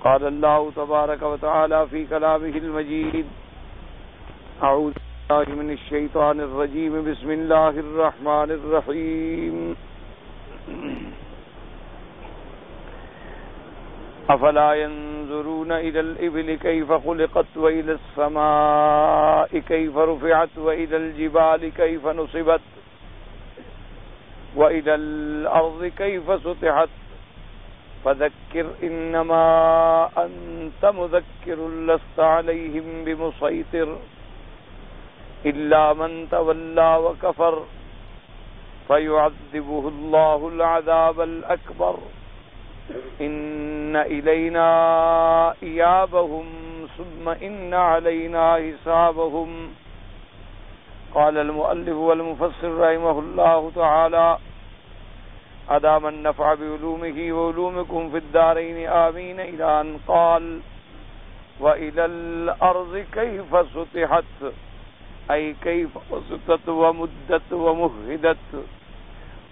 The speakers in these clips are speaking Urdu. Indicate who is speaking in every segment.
Speaker 1: قال الله تبارك وتعالى في كلامه المجيد: أعوذ بالله من الشيطان الرجيم. بسم الله الرحمن الرحيم. أفلا ينظرون إلى الإبل كيف خلقت وإلى السماء كيف رفعت وإلى الجبال كيف نصبت وإلى الأرض كيف سطحت فذكر إنما أنت مذكر لست عليهم بمسيطر إلا من تولى وكفر فيعذبه الله العذاب الأكبر إن إلينا إيابهم ثم إن علينا حسابهم. قال المؤلف والمفسر رحمه الله تعالى: أدام النفع بعلومه وعلومكم في الدارين آمين، إلى أن قال: وإلى الأرض كيف سطحت، أي كيف بسطت ومدت ومهدت.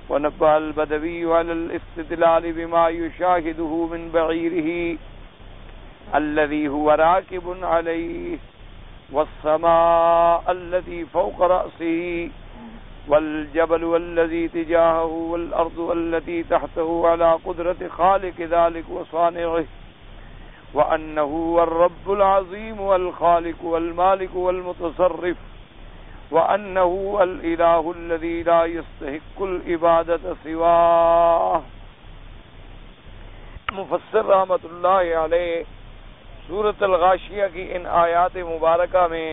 Speaker 1: ونبه البدوي على الاستدلال بما يشاهده من بعيره الذي هو راكب عليه، والسماء الذي فوق رأسه، والجبل الذي تجاهه، والأرض التي تحته، على قدرة خالق ذلك وصانعه، وأنه هو الرب العظيم والخالق والمالك والمتصرف، وأنه الإله الذي لا يستحق العبادة سواه. مفسر رحمۃ اللہ علیہ سورۃ الغاشیہ کی ان آیات مبارکہ میں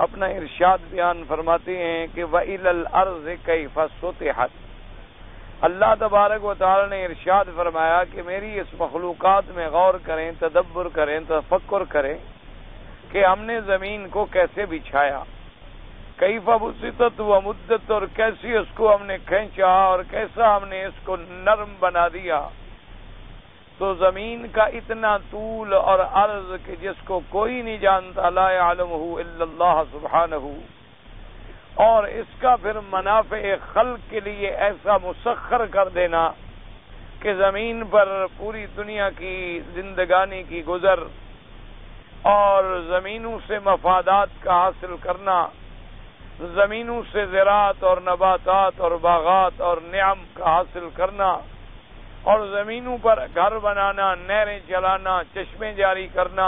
Speaker 1: اپنا ارشاد بیان فرماتے ہیں کہ وَإِلَى الْأَرْضِ كَيْفَ سُطِحَتْ. اللہ تبارک و تعالی نے ارشاد فرمایا کہ میری اس مخلوقات میں غور کریں، تدبر کریں، تفکر کریں کہ ہم نے زمین کو کیسے بچھایا، کیف بسطت و مدت، اور کیسی اس کو ہم نے کھینچا اور کیسا ہم نے اس کو نرم بنا دیا. تو زمین کا اتنا طول اور عرض کہ جس کو کوئی نہیں جانتا، لا يعلمه الا اللہ سبحانہ، اور اس کا پھر منافع خلق کے لیے ایسا مسخر کر دینا کہ زمین پر پوری دنیا کی زندگانی کی گزر اور زمینوں سے مفادات کا حاصل کرنا، زمینوں سے زراعت اور نباتات اور باغات اور نعم کا حاصل کرنا، اور زمینوں پر گھر بنانا، نہریں چلانا، چشمے جاری کرنا.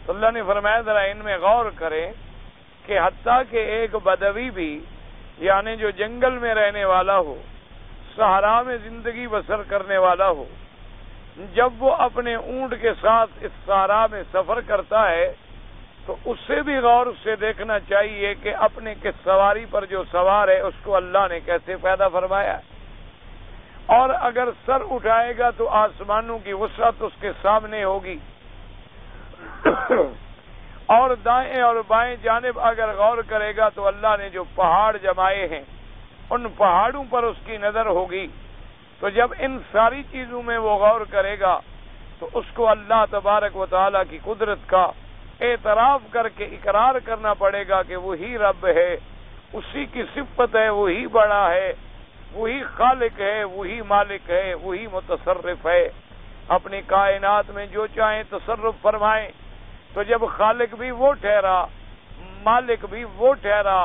Speaker 1: تو اللہ نے فرمایا ذرا ان میں غور کریں کہ حتیٰ کہ ایک بدوی بھی، یعنی جو جنگل میں رہنے والا ہو، صحرا میں زندگی بسر کرنے والا ہو، جب وہ اپنے اونٹ کے ساتھ اس صحرا میں سفر کرتا ہے تو اس سے بھی غور سے دیکھنا چاہیے کہ اپنے کس سواری پر جو سوار ہے اس کو اللہ نے کیسے پیدا فرمایا. اور اگر سر اٹھائے گا تو آسمانوں کی وسعت اس کے سامنے ہوگی، اور دائیں اور بائیں جانب اگر غور کرے گا تو اللہ نے جو پہاڑ جمائے ہیں ان پہاڑوں پر اس کی نظر ہوگی. تو جب ان ساری چیزوں میں وہ غور کرے گا تو اس کو اللہ تبارک و تعالیٰ کی قدرت کا اعتراف کر کے اقرار کرنا پڑے گا کہ وہی رب ہے، اسی کی صفت ہے، وہی بڑا ہے، وہی خالق ہے، وہی مالک ہے، وہی متصرف ہے. اپنی کائنات میں جو چاہیں تصرف فرمائیں. تو جب خالق بھی وہ ٹھہرا، مالک بھی وہ ٹھہرا،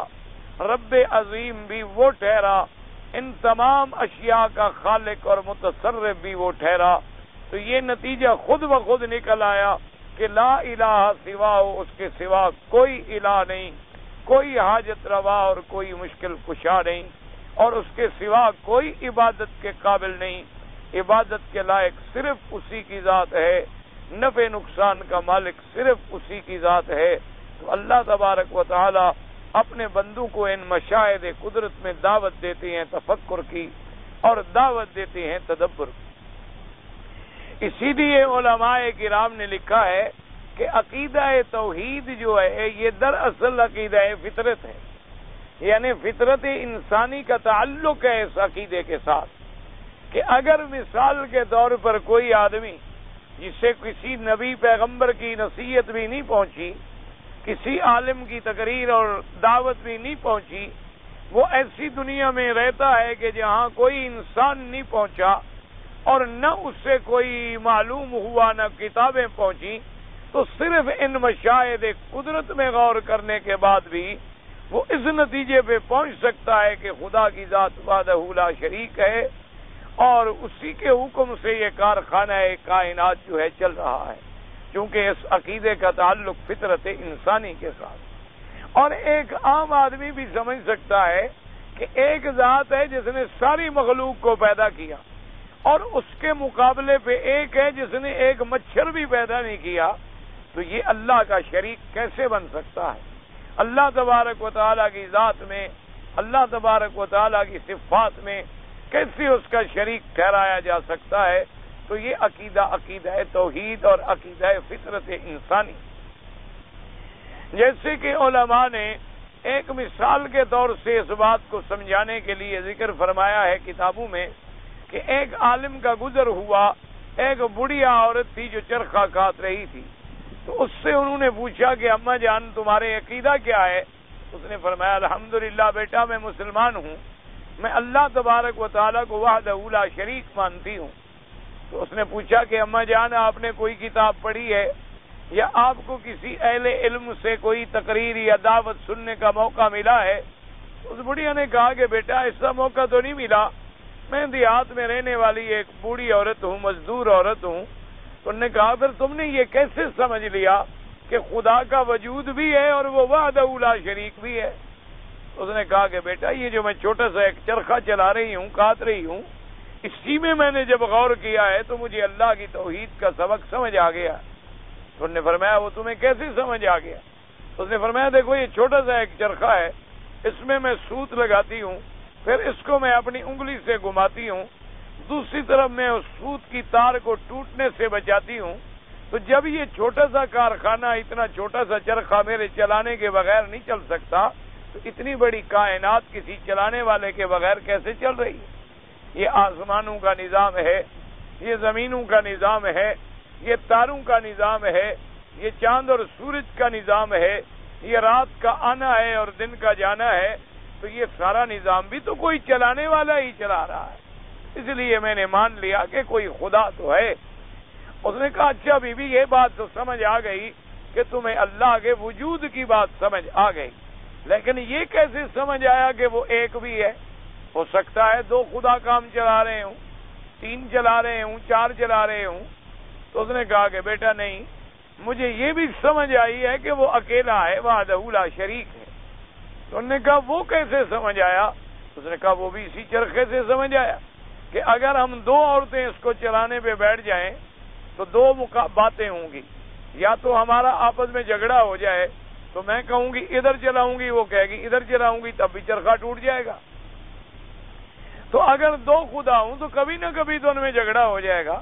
Speaker 1: رب عظیم بھی وہ ٹھہرا، ان تمام اشیاء کا خالق اور متصرف بھی وہ ٹھہرا، تو یہ نتیجہ خود بخود نکل آیا کہ لا الہ سوا، اس کے سوا کوئی الہ نہیں، کوئی حاجت روا اور کوئی مشکل کشا نہیں، اور اس کے سوا کوئی عبادت کے قابل نہیں. عبادت کے لائق صرف اسی کی ذات ہے، نفع نقصان کا مالک صرف اسی کی ذات ہے. تو اللہ تبارک و تعالی اپنے بندوں کو ان مشاہد قدرت میں دعوت دیتے ہیں تفکر کی، اور دعوت دیتے ہیں تدبر. اسی لیے علماء کرام نے لکھا ہے کہ عقیدہ توحید جو ہے یہ دراصل عقیدہ فطرت ہے، یعنی فطرت انسانی کا تعلق ہے اس عقیدے کے ساتھ کہ اگر مثال کے طور پر کوئی آدمی جسے کسی نبی پیغمبر کی نصیحت بھی نہیں پہنچی، کسی عالم کی تقریر اور دعوت بھی نہیں پہنچی، وہ ایسی دنیا میں رہتا ہے کہ جہاں کوئی انسان نہیں پہنچا، اور نہ اس سے کوئی معلوم ہوا، نہ کتابیں پہنچی، تو صرف ان مشاہد قدرت میں غور کرنے کے بعد بھی وہ اس نتیجے پہ پہنچ سکتا ہے کہ خدا کی ذات وحدہ لا شریک ہے، اور اسی کے حکم سے یہ کارخانہ کائنات جو ہے چل رہا ہے، کیونکہ اس عقیدے کا تعلق فطرت انسانی کے ساتھ۔ اور ایک عام آدمی بھی سمجھ سکتا ہے کہ ایک ذات ہے جس نے ساری مخلوق کو پیدا کیا، اور اس کے مقابلے پہ ایک ہے جس نے ایک مچھر بھی پیدا نہیں کیا، تو یہ اللہ کا شریک کیسے بن سکتا ہے؟ اللہ تبارک و تعالیٰ کی ذات میں، اللہ تبارک و تعالیٰ کی صفات میں کیسے اس کا شریک ٹھہرایا جا سکتا ہے؟ تو یہ عقیدہ توحید اور عقیدہ فطرت انسانی۔ جیسے کہ علماء نے ایک مثال کے طور سے اس بات کو سمجھانے کے لیے ذکر فرمایا ہے کتابوں میں کہ ایک عالم کا گزر ہوا، ایک بڑھیا عورت تھی جو چرخہ کاٹ رہی تھی، تو اس سے انہوں نے پوچھا کہ اماں جان تمہارے عقیدہ کیا ہے؟ اس نے فرمایا الحمدللہ بیٹا میں مسلمان ہوں، میں اللہ تبارک و تعالیٰ کو وحدہ لا شریک مانتی ہوں۔ تو اس نے پوچھا کہ اماں جان آپ نے کوئی کتاب پڑھی ہے یا آپ کو کسی اہل علم سے کوئی تقریر یا دعوت سننے کا موقع ملا ہے؟ اس بڑھیا نے کہا کہ بیٹا ایسا موقع تو نہیں ملا، میں دیہات میں رہنے والی ایک بوڑھی عورت ہوں، مزدور عورت ہوں۔ تو انہوں نے کہا پھر تم نے یہ کیسے سمجھ لیا کہ خدا کا وجود بھی ہے اور وہ وحدہ لا شریک بھی ہے؟ اس نے کہا کہ بیٹا یہ جو میں چھوٹا سا ایک چرخہ چلا رہی ہوں، کاٹ رہی ہوں، اسی میں نے جب غور کیا ہے تو مجھے اللہ کی توحید کا سبق سمجھ آ گیا۔ تو انہوں نے فرمایا وہ تمہیں کیسے سمجھ آ گیا؟ اس نے فرمایا دیکھو یہ چھوٹا سا ایک چرخہ ہے، اس میں سوت لگاتی ہوں، پھر اس کو میں اپنی انگلی سے گھماتی ہوں، دوسری طرف میں اس سوت کی تار کو ٹوٹنے سے بچاتی ہوں، تو جب یہ چھوٹا سا کارخانہ، اتنا چھوٹا سا چرخہ میرے چلانے کے بغیر نہیں چل سکتا، تو اتنی بڑی کائنات کسی چلانے والے کے بغیر کیسے چل رہی ہے؟ یہ آسمانوں کا نظام ہے، یہ زمینوں کا نظام ہے، یہ تاروں کا نظام ہے، یہ چاند اور سورج کا نظام ہے، یہ رات کا آنا ہے اور دن کا جانا ہے، تو یہ سارا نظام بھی تو کوئی چلانے والا ہی چلا رہا ہے، اس لیے میں نے مان لیا کہ کوئی خدا تو ہے۔ اس نے کہا اچھا بی بی یہ بات تو سمجھ آ گئی کہ تمہیں اللہ کے وجود کی بات سمجھ آ گئی، لیکن یہ کیسے سمجھ آیا کہ وہ ایک بھی ہے؟ ہو سکتا ہے دو خدا کام چلا رہے ہوں، تین چلا رہے ہوں، چار چلا رہے ہوں۔ تو اس نے کہا کہ بیٹا نہیں، مجھے یہ بھی سمجھ آئی ہے کہ وہ اکیلا ہے، وحدہ لا شریک ہے۔ تو انہوں نے کہا وہ کیسے سمجھ آیا؟ اس نے کہا وہ بھی اسی چرخے سے سمجھ آیا کہ اگر ہم دو عورتیں اس کو چلانے پہ بیٹھ جائیں تو دو باتیں ہوں گی، یا تو ہمارا آپس میں جھگڑا ہو جائے تو میں کہوں گی ادھر چلاؤں گی، وہ کہے گی ادھر چلاؤں گی، تب بھی چرخہ ٹوٹ جائے گا۔ تو اگر دو خدا ہوں تو کبھی نہ کبھی تو ان میں جھگڑا ہو جائے گا،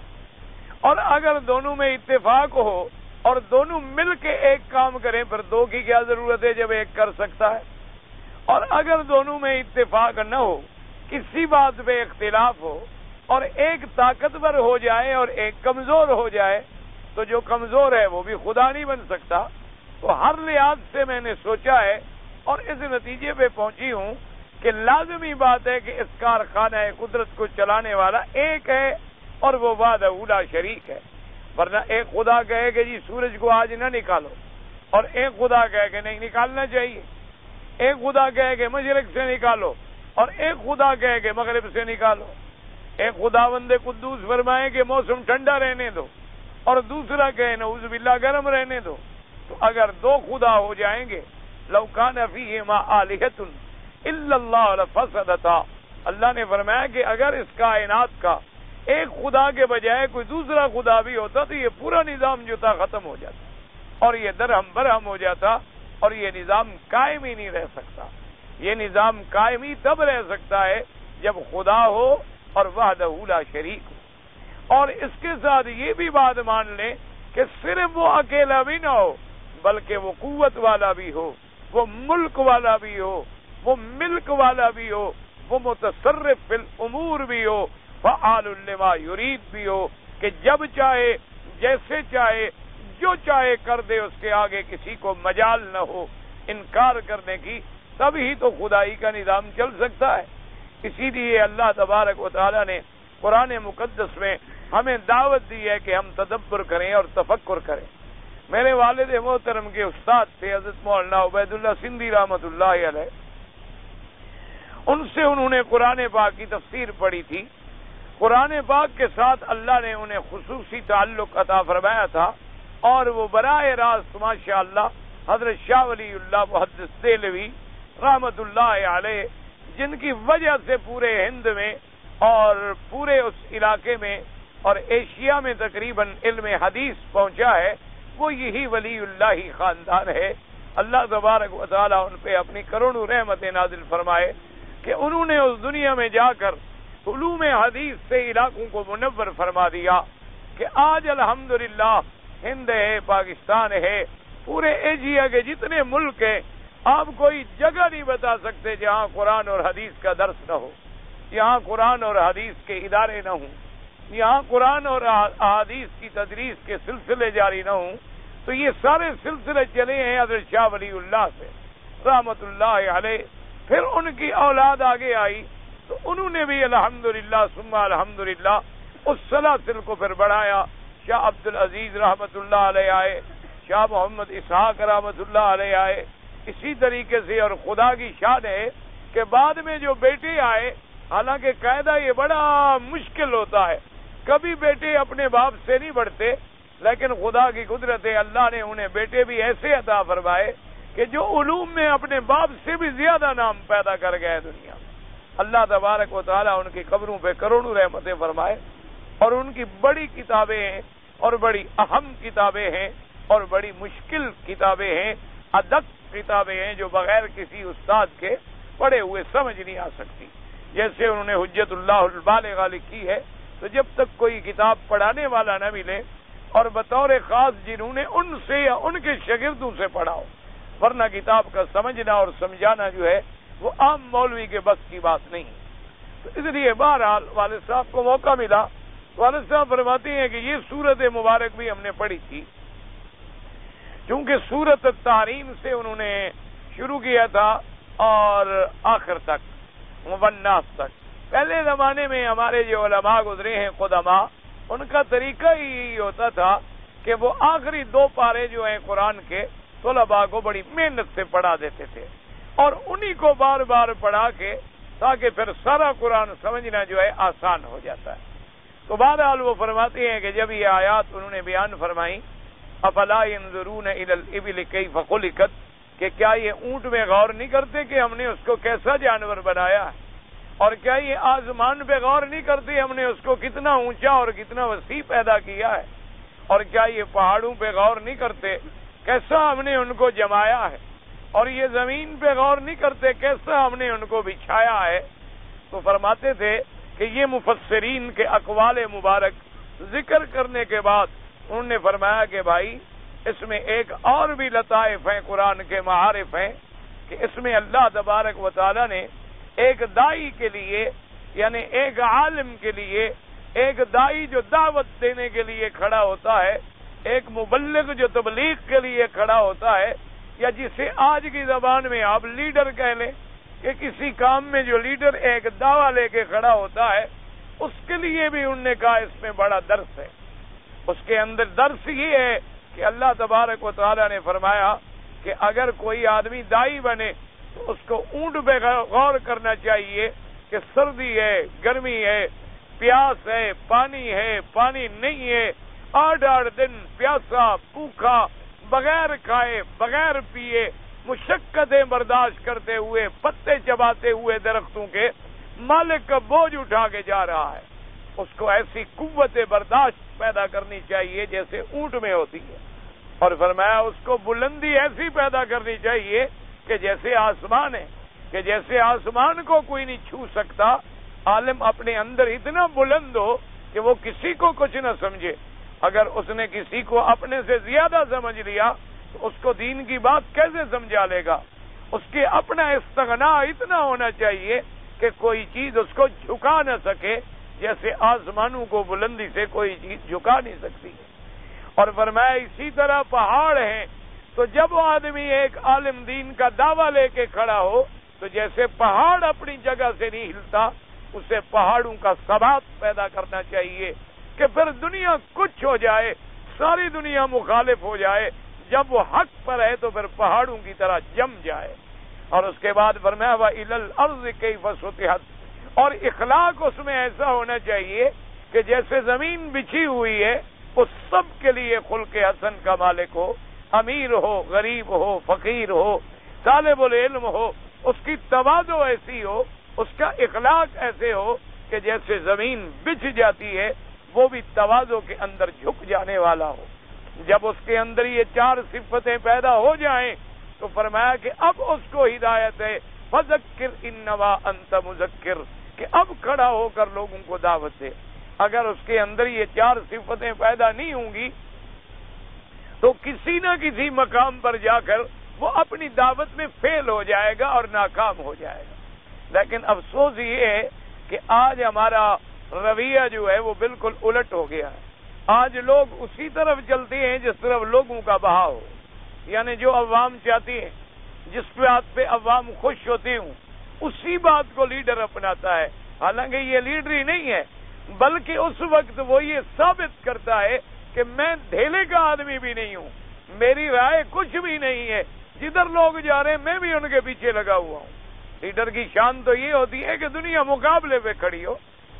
Speaker 1: اور اگر دونوں میں اتفاق ہو اور دونوں مل کے ایک کام کریں پھر دو کی کیا ضرورت ہے جب ایک کر سکتا ہے؟ اور اگر دونوں میں اتفاق نہ ہو، کسی بات پہ اختلاف ہو، اور ایک طاقتور ہو جائے اور ایک کمزور ہو جائے، تو جو کمزور ہے وہ بھی خدا نہیں بن سکتا۔ تو ہر لحاظ سے میں نے سوچا ہے اور اس نتیجے پہ پہنچی ہوں کہ لازمی بات ہے کہ اس کارخانہ قدرت کو چلانے والا ایک ہے اور وہ وحدہ لا شریک ہے، ورنہ ایک خدا کہے کہ جی سورج کو آج نہ نکالو، اور ایک خدا کہے کہ نہیں نکالنا چاہیے، ایک خدا کہے کہ مشرق سے نکالو اور ایک خدا کہے کہ مغرب سے نکالو، ایک خداوند قدوس فرمائے کہ موسم ٹھنڈا رہنے دو اور دوسرا کہے نعوذ باللہ گرم رہنے دو۔ تو اگر دو خدا ہو جائیں گے، لو کان فیہما آلہۃ الا اللہ لفسدتا، اللہ نے فرمایا کہ اگر اس کائنات کا ایک خدا کے بجائے کوئی دوسرا خدا بھی ہوتا تو یہ پورا نظام جو تھا ختم ہو جاتا اور یہ درہم برہم ہو جاتا اور یہ نظام قائم ہی نہیں رہ سکتا۔ یہ نظام قائم ہی تب رہ سکتا ہے جب خدا ہو اور وحدہ لا شریک ہو، اور اس کے ساتھ یہ بھی بات مان لیں کہ صرف وہ اکیلا بھی نہ ہو بلکہ وہ قوت والا بھی ہو، وہ ملک والا بھی ہو، وہ ملک والا بھی ہو، وہ متصرف فی الامور بھی ہو، فعال لما یرید بھی ہو کہ جب چاہے جیسے چاہے جو چاہے کر دے، اس کے آگے کسی کو مجال نہ ہو انکار کرنے کی، تب ہی تو خدائی کا نظام چل سکتا ہے۔ اسی لیے اللہ تبارک و تعالیٰ نے قرآن مقدس میں ہمیں دعوت دی ہے کہ ہم تدبر کریں اور تفکر کریں۔ میرے والد محترم کے استاد تھے حضرت مولانا عبید اللہ سندھی رحمۃ اللہ علیہ، ان سے انہوں نے قرآن پاک کی تفسیر پڑھی تھی۔ قرآن پاک کے ساتھ اللہ نے انہیں خصوصی تعلق عطا فرمایا تھا، اور وہ براہ راست ماشاء اللہ حضرت شاہ ولی اللہ محدث دہلوی رحمۃ اللہ علیہ، جن کی وجہ سے پورے ہند میں اور پورے اس علاقے میں اور ایشیا میں تقریباً علم حدیث پہنچا ہے، وہ یہی ولی اللہ ہی خاندان ہے۔ اللہ تبارک و تعالیٰ ان پہ اپنی کروڑوں رحمتیں نازل فرمائے کہ انہوں نے اس دنیا میں جا کر علوم حدیث سے علاقوں کو منور فرما دیا کہ آج الحمدللہ ہند ہے، پاکستان ہے، پورے ایشیا کے جتنے ملک ہیں، آپ کوئی جگہ نہیں بتا سکتے جہاں قرآن اور حدیث کا درس نہ ہو، یہاں قرآن اور حدیث کے ادارے نہ ہوں، یہاں قرآن اور احادیث کی تدریس کے سلسلے جاری نہ ہوں۔ تو یہ سارے سلسلے چلے ہیں حضرت شاہ ولی اللہ سے رحمت اللہ علیہ۔ پھر ان کی اولاد آگے آئی تو انہوں نے بھی الحمدللہ ثم الحمدللہ اس سلسلے کو پھر بڑھایا۔ شاہ عبد العزیز رحمت اللہ علیہ آئے، شاہ محمد اسحاق رحمت اللہ علیہ آئے، اسی طریقے سے۔ اور خدا کی شان ہے کہ بعد میں جو بیٹے آئے، حالانکہ قاعدہ یہ بڑا مشکل ہوتا ہے، کبھی بیٹے اپنے باپ سے نہیں بڑھتے، لیکن خدا کی قدرت ہے، اللہ نے انہیں بیٹے بھی ایسے عطا فرمائے کہ جو علوم میں اپنے باپ سے بھی زیادہ نام پیدا کر گئے دنیا میں۔ اللہ تبارک و تعالیٰ ان کی قبروں پہ کروڑوں رحمتیں فرمائے، اور ان کی بڑی کتابیں ہیں اور بڑی اہم کتابیں ہیں اور بڑی مشکل کتابیں ہیں، ادق کتابیں ہیں جو بغیر کسی استاد کے پڑھے ہوئے سمجھ نہیں آ سکتی۔ جیسے انہوں نے حجت اللہ البالغہ لکھی ہے، تو جب تک کوئی کتاب پڑھانے والا نہ ملے اور بطور خاص جنہوں نے ان سے یا ان کے شاگردوں سے پڑھا ہو، ورنہ کتاب کا سمجھنا اور سمجھانا جو ہے وہ عام مولوی کے بس کی بات نہیں۔ تو اس لیے بہرحال والد صاحب کو موقع ملا، والد صاحب فرماتے ہیں کہ یہ سورت مبارک بھی ہم نے پڑھی تھی، کیونکہ سورت التحریم سے انہوں نے شروع کیا تھا اور آخر تک والناس تک۔ پہلے زمانے میں ہمارے جو علماء گزرے ہیں قدماء، ان کا طریقہ ہی یہی ہوتا تھا کہ وہ آخری 2 پارے جو ہیں قرآن کے طلباء کو بڑی محنت سے پڑھا دیتے تھے، اور انہی کو بار بار پڑھا کے تاکہ پھر سارا قرآن سمجھنا جو ہے آسان ہو جاتا ہے۔ تو بہرحال وہ فرماتے ہیں کہ جب یہ آیات انہوں نے بیان فرمائی، افلا ينظرون الى الابل كيف خلقت، کہ کیا یہ اونٹ میں غور نہیں کرتے کہ ہم نے اس کو کیسا جانور بنایا ہے، اور کیا یہ آسمان پہ غور نہیں کرتے ہم نے اس کو کتنا اونچا اور کتنا وسیع پیدا کیا ہے، اور کیا یہ پہاڑوں پہ غور نہیں کرتے کیسا ہم نے ان کو جمایا ہے، اور یہ زمین پہ غور نہیں کرتے کیسا ہم نے ان کو بچھایا ہے۔ تو فرماتے تھے کہ یہ مفسرین کے اقوال مبارک ذکر کرنے کے بعد انہوں نے فرمایا کہ بھائی اس میں ایک اور بھی لطائف ہیں، قرآن کے معارف ہیں، کہ اس میں اللہ تبارک و تعالی نے ایک دائی کے لیے، یعنی ایک عالم کے لیے، ایک دائی جو دعوت دینے کے لیے کھڑا ہوتا ہے، ایک مبلغ جو تبلیغ کے لیے کھڑا ہوتا ہے، یا جسے آج کی زبان میں آپ لیڈر کہہ لیں، کہ کسی کام میں جو لیڈر ایک دعویٰ لے کے کھڑا ہوتا ہے، اس کے لیے بھی انہوں نے کہا اس میں بڑا درس ہے۔ اس کے اندر درس یہ ہے کہ اللہ تبارک و تعالیٰ نے فرمایا کہ اگر کوئی آدمی دائی بنے تو اس کو اونٹ پہ غور کرنا چاہیے کہ سردی ہے، گرمی ہے، پیاس ہے، پانی نہیں ہے، 8 دن پیاسا بھوکا، بغیر کھائے بغیر پیے، مشقتیں برداشت کرتے ہوئے، پتے چباتے ہوئے درختوں کے مالک کا بوجھ اٹھا کے جا رہا ہے، اس کو ایسی قوت برداشت پیدا کرنی چاہیے جیسے اونٹ میں ہوتی ہے، اور فرمایا اس کو بلندی ایسی پیدا کرنی چاہیے کہ جیسے آسمان ہے، کہ جیسے آسمان کو کوئی نہیں چھو سکتا، عالم اپنے اندر اتنا بلند ہو کہ وہ کسی کو کچھ نہ سمجھے۔ اگر اس نے کسی کو اپنے سے زیادہ سمجھ لیا تو اس کو دین کی بات کیسے سمجھا لے گا؟ اس کے اپنا استغنا اتنا ہونا چاہیے کہ کوئی چیز اس کو جھکا نہ سکے، جیسے آسمانوں کو بلندی سے کوئی چیز جھکا نہیں سکتی۔ اور فرمایا اسی طرح پہاڑ ہیں، تو جب وہ آدمی ایک عالم دین کا دعویٰ لے کے کھڑا ہو تو جیسے پہاڑ اپنی جگہ سے نہیں ہلتا، اسے پہاڑوں کا ثبات پیدا کرنا چاہیے کہ پھر دنیا کچھ ہو جائے، ساری دنیا مخالف ہو جائے، جب وہ حق پر ہے تو پھر پہاڑوں کی طرح جم جائے۔ اور اس کے بعد فرمایا وَإِلَى الْأَرْضِ كَيْفَ سُطِحَتْ، اور اخلاق اس میں ایسا ہونا چاہیے کہ جیسے زمین بچھی ہوئی ہے وہ سب کے لیے خلق حسن کا مالک ہو، امیر ہو، غریب ہو، فقیر ہو، طالب العلم ہو، اس کی تواضع ایسی ہو، اس کا اخلاق ایسے ہو کہ جیسے زمین بچھ جاتی ہے وہ بھی تواضع کے اندر جھک جانے والا ہو۔ جب اس کے اندر یہ 4 صفتیں پیدا ہو جائیں تو فرمایا کہ اب اس کو ہدایت ہے فذکر انما انت مذکر، کہ اب کھڑا ہو کر لوگوں کو دعوت دے۔ اگر اس کے اندر یہ 4 صفتیں پیدا نہیں ہوں گی تو کسی نہ کسی مقام پر جا کر وہ اپنی دعوت میں فیل ہو جائے گا اور ناکام ہو جائے گا۔ لیکن افسوس یہ ہے کہ آج ہمارا رویہ جو ہے وہ بالکل الٹ ہو گیا ہے۔ آج لوگ اسی طرف چلتے ہیں جس طرف لوگوں کا بہاؤ ہو، یعنی جو عوام چاہتی ہیں، جس بات پہ عوام خوش ہوتے ہوں اسی بات کو لیڈر اپناتا ہے، حالانکہ یہ لیڈری نہیں ہے، بلکہ اس وقت وہ یہ ثابت کرتا ہے کہ میں ڈھیلے کا آدمی بھی نہیں ہوں، میری رائے کچھ بھی نہیں ہے، جدھر لوگ جا رہے ہیں میں بھی ان کے پیچھے لگا ہوا ہوں۔ لیڈر کی شان تو یہ ہوتی ہے کہ دنیا مقابلے پہ کھڑی ہو۔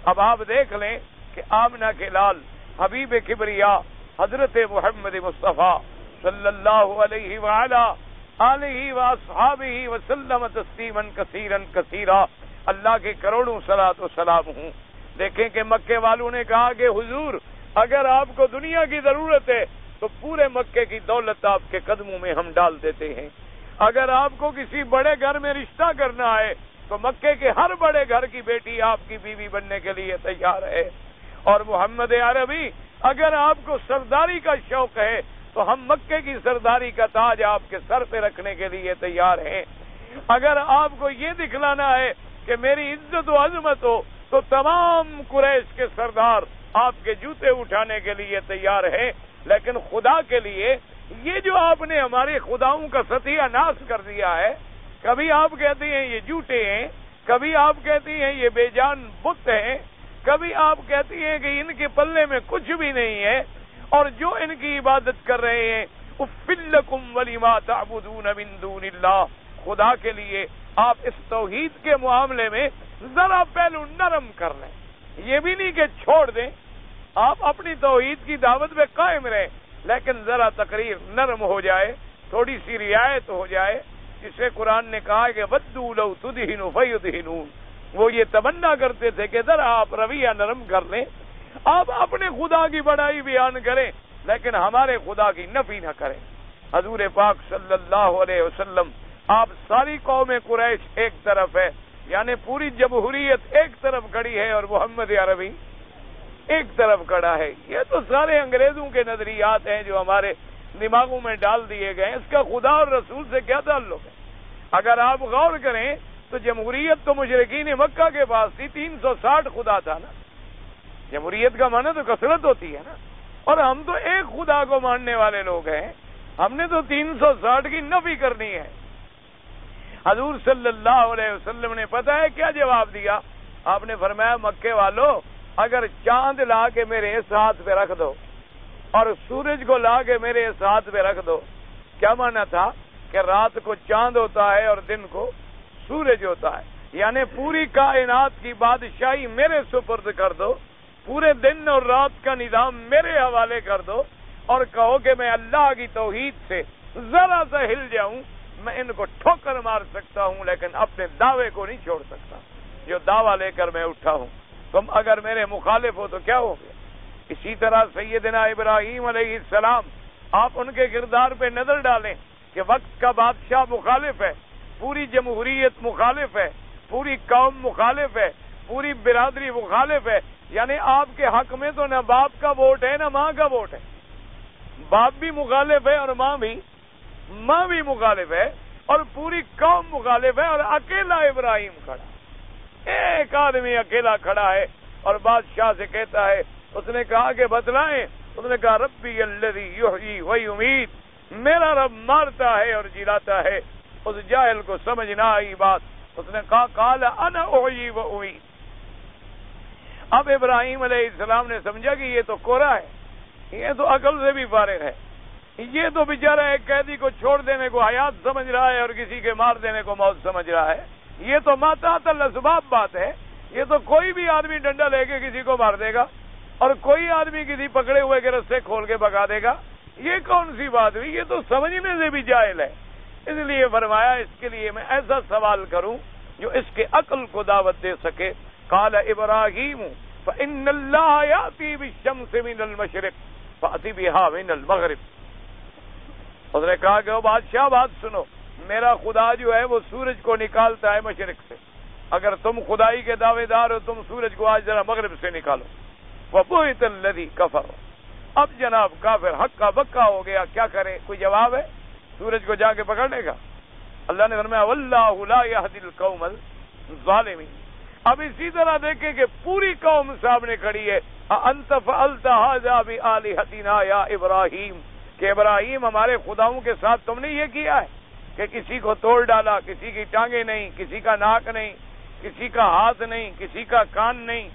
Speaker 1: اب آپ دیکھ لیں کہ آمنہ کے لال حبیب کبریا حضرت محمد مصطفیٰ صلی اللہ علیہ وآلہ آلہ واصحابہ وسلم تسلیما کثیرا کثیرا، اللہ کے کروڑوں صلاۃ و سلام ہوں۔ دیکھیں کہ مکے والوں نے کہا کہ حضور اگر آپ کو دنیا کی ضرورت ہے تو پورے مکے کی دولت آپ کے قدموں میں ہم ڈال دیتے ہیں، اگر آپ کو کسی بڑے گھر میں رشتہ کرنا ہے تو مکے کے ہر بڑے گھر کی بیٹی آپ کی بیوی بننے کے لیے تیار ہے، اور محمد عربی اگر آپ کو سرداری کا شوق ہے تو ہم مکے کی سرداری کا تاج آپ کے سر پہ رکھنے کے لیے تیار ہیں، اگر آپ کو یہ دکھلانا ہے کہ میری عزت و عظمت ہو تو تمام قریش کے سردار آپ کے جوتے اٹھانے کے لیے تیار ہیں۔ لیکن خدا کے لیے یہ جو آپ نے ہمارے خداؤں کا ستیہ ناش کر دیا ہے، کبھی آپ کہتے ہیں یہ جھوٹے ہیں، کبھی آپ کہتی ہیں یہ بے جان بت ہیں، کبھی آپ کہتی ہیں کہ ان کے پلے میں کچھ بھی نہیں ہے، اور جو ان کی عبادت کر رہے ہیں اُفِّلْ لَكُمْ وَلِمَا تَعْبُدُونَ مِن دُونِ اللَّهِ، خدا کے لیے آپ اس توحید کے معاملے میں ذرا پہلو نرم کر لیں، یہ بھی نہیں کہ چھوڑ دیں، آپ اپنی توحید کی دعوت میں قائم رہیں، لیکن ذرا تقریر نرم ہو جائے، تھوڑی سی رعایت ہو جائے، جسے قرآن نے کہا کہ وَدُّوا لَوْ تُدْهِنُ فَيُدْهِنُونَ، وہ یہ تمنا کرتے تھے کہ ذرا آپ رویہ نرم کر لیں، آپ اپنے خدا کی بڑائی بیان کریں لیکن ہمارے خدا کی نفی نہ کریں۔ حضور پاک صلی اللہ علیہ وسلم، آپ ساری قوم قریش ایک طرف ہے، یعنی پوری جمہوریت ایک طرف کھڑی ہے اور محمد عربی ایک طرف کھڑا ہے۔ یہ تو سارے انگریزوں کے نظریات ہیں جو ہمارے دماغوں میں ڈال دیے گئے، اس کا خدا اور رسول سے کیا تعلق ہے؟ اگر آپ غور کریں تو جمہوریت تو مشرکین مکہ کے پاس تھی، 360 خدا تھا نا، جمہوریت کا معنی تو کثرت ہوتی ہے نا، اور ہم تو ایک خدا کو ماننے والے لوگ ہیں، ہم نے تو 360 کی نفی کرنی ہے۔ حضور صلی اللہ علیہ وسلم نے پتہ ہے کیا جواب دیا؟ آپ نے فرمایا مکے والو اگر چاند لا کے میرے اس ہاتھ پہ رکھ دو اور سورج کو لا کے میرے اس ہاتھ پہ رکھ دو، کیا معنی تھا؟ کہ رات کو چاند ہوتا ہے اور دن کو سورج ہوتا ہے، یعنی پوری کائنات کی بادشاہی میرے سپرد کر دو، پورے دن اور رات کا نظام میرے حوالے کر دو، اور کہو کہ میں اللہ کی توحید سے ذرا سا ہل جاؤں، میں ان کو ٹھوکر مار سکتا ہوں لیکن اپنے دعوے کو نہیں چھوڑ سکتا جو دعویٰ لے کر میں اٹھا ہوں۔ تم اگر میرے مخالف ہو تو کیا ہو گیا؟ اسی طرح سیدنا ابراہیم علیہ السلام، آپ ان کے کردار پہ نظر ڈالیں کہ وقت کا بادشاہ مخالف ہے، پوری جمہوریت مخالف ہے، پوری قوم مخالف ہے، پوری برادری مخالف ہے، یعنی آپ کے حق میں تو نہ باپ کا ووٹ ہے نہ ماں کا ووٹ ہے، باپ بھی مخالف ہے اور ماں بھی مخالف ہے، اور پوری قوم مخالف ہے، اور اکیلا ابراہیم کھڑا، ایک آدمی اکیلا کھڑا ہے اور بادشاہ سے کہتا ہے، اس نے کہا کہ بتلائیں، اس نے کہا ربی الذی یحیی و یمیت، میرا رب مارتا ہے اور جلاتا ہے۔ اس جاہل کو سمجھ نہ آئی بات، اس نے کہا قال انا احیی و امیت، اب ابراہیم علیہ السلام نے سمجھا کہ یہ تو کوڑا ہے، یہ تو عقل سے بھی فارغ ہے، یہ تو بیچارہ ایک قیدی کو چھوڑ دینے کو حیات سمجھ رہا ہے اور کسی کے مار دینے کو موت سمجھ رہا ہے، یہ تو ماتحت الاسباب بات ہے، یہ تو کوئی بھی آدمی ڈنڈا لے کے کسی کو مار دے گا اور کوئی آدمی کسی پکڑے ہوئے کے رستے کھول کے بگا دے گا، یہ کون سی بات ہوئی؟ یہ تو سمجھنے سے بھی جاہل ہے۔ اس لیے فرمایا اس کے لیے میں ایسا سوال کروں جو اس کے عقل کو دعوت دے سکے۔ قال ابراہیم فإن اللہ یأتی بالشمس من المشرق فأتی بها من المغرب۔ اس نے کہا کہ وہ بادشاہ بات سنو، میرا خدا جو ہے وہ سورج کو نکالتا ہے مشرق سے، اگر تم خدائی کے دعوے دار ہو تم سورج کو آج ذرا مغرب سے نکالو۔ وَبُهِتَ الَّذِي كَفَرَ۔ اب جناب کافر ہکا بکا ہو گیا، کیا کرے؟ کوئی جواب ہے؟ سورج کو جا کے پکڑنے کا؟ اللہ نے فرمایا وَاللَّهُ لَا يَهْدِي الْقَوْمَ الظَّالِمِينَ۔ اب اسی طرح دیکھیں کہ پوری قوم سامنے کھڑی ہے، أَأَنْتَ فَعَلْتَ هَذَا بِآلِهَتِنَا يَا إِبْرَاهِيمُ، کہ ابراہیم ہمارے خداؤں کے ساتھ تم نے یہ کیا ہے کہ کسی کو توڑ ڈالا، کسی کی ٹانگیں نہیں، کسی کا ناک نہیں، کسی کا ہاتھ نہیں، کسی کا کان نہیں۔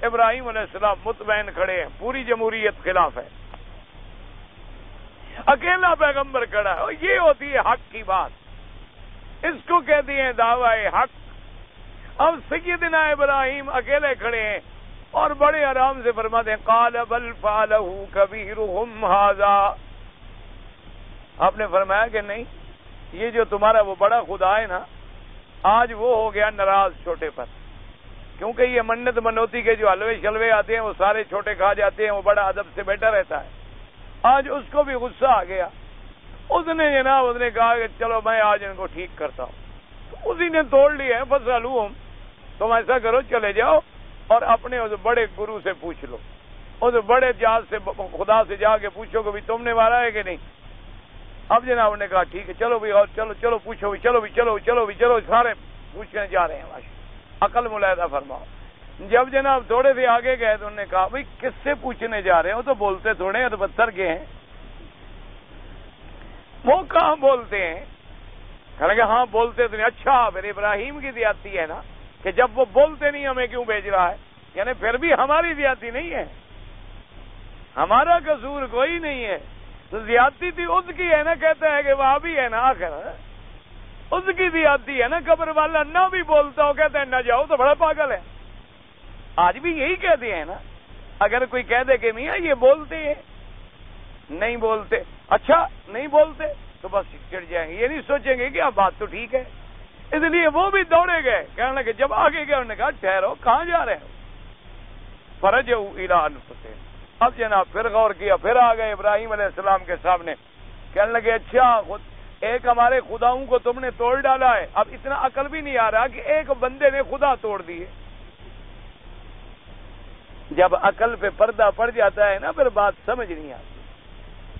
Speaker 1: ابراہیم علیہ السلام مطمئن کھڑے ہیں، پوری جمہوریت خلاف ہے، اکیلا پیغمبر کھڑا ہے، اور یہ ہوتی ہے حق کی بات، اس کو کہتے ہیں دعوی حق۔ اب سیدنا ابراہیم اکیلے کھڑے ہیں اور بڑے آرام سے فرماتے ہیں قال بل فعلہ کبیرہم ھذا۔ آپ نے فرمایا کہ نہیں، یہ جو تمہارا وہ بڑا خدا ہے نا، آج وہ ہو گیا ناراض چھوٹے پر، کیونکہ یہ منت منوتی کے جو حلوے شلوے آتے ہیں وہ سارے چھوٹے کھا جاتے ہیں، وہ بڑا ادب سے بیٹھا رہتا ہے، آج اس کو بھی غصہ آ گیا، اس نے کہا کہ چلو میں آج ان کو ٹھیک کرتا ہوں، تو اسی نے توڑ لیا ہے۔ فسألوہم، تم ایسا کرو چلے جاؤ اور اپنے اس بڑے گرو سے پوچھ لو، اس بڑے جہاز سے خدا سے جا کے پوچھو کہ تم نے مارا ہے کہ نہیں۔ اب جناب نے کہا ٹھیک ہے چلو بھی، اور چلو پوچھو بھی، چلو سارے پوچھنے جا رہے ہیں، عقل ملاحظہ فرماؤ۔ جب جناب تھوڑے سے آگے گئے تو انہوں نے کہا بھائی کس سے پوچھنے جا رہے ہو؟ تو بولتے تھوڑے ہیں، تو پتھر کے ہیں، وہ کہاں بولتے ہیں؟ کہنے کہ ہاں بولتے تو نہیں۔ اچھا پھر ابراہیم کی زیادتی ہے نا کہ جب وہ بولتے نہیں ہمیں کیوں بھیج رہا ہے؟ یعنی پھر بھی ہماری زیادتی نہیں ہے، ہمارا قصور کوئی نہیں ہے، تو زیادتی تھی اس کی ہے نا، کہتا ہے کہ وہاں بھی ہے نا، آخر اس کی زیادتی ہے نا، قبر والا نہ بھی بولتا ہو کہتا ہے نہ جاؤ تو بڑا پاگل ہے۔ آج بھی یہی کہتے ہیں نا، اگر کوئی کہہ دے کہ میاں یہ بولتے ہیں، نہیں بولتے، اچھا نہیں بولتے تو بس چڑ جائیں گے، یہ نہیں سوچیں گے کہ اب بات تو ٹھیک ہے۔ اس لیے وہ بھی دوڑے گئے، کہنے لگے جب آگے گئے انہوں نے کہا ٹھہرو کہاں جا رہے ہو؟ فرجعوا الی انفسہم۔ اب جناب پھر غور کیا، پھر آ گئے ابراہیم علیہ السلام کے سامنے، کہنے لگے اچھا ایک ہمارے خداؤں کو تم نے توڑ ڈالا ہے، اب اتنا عقل بھی نہیں آ رہا کہ ایک بندے نے خدا توڑ دیے۔ جب عقل پہ پردہ پڑ جاتا ہے نا پھر بات سمجھ نہیں آتی،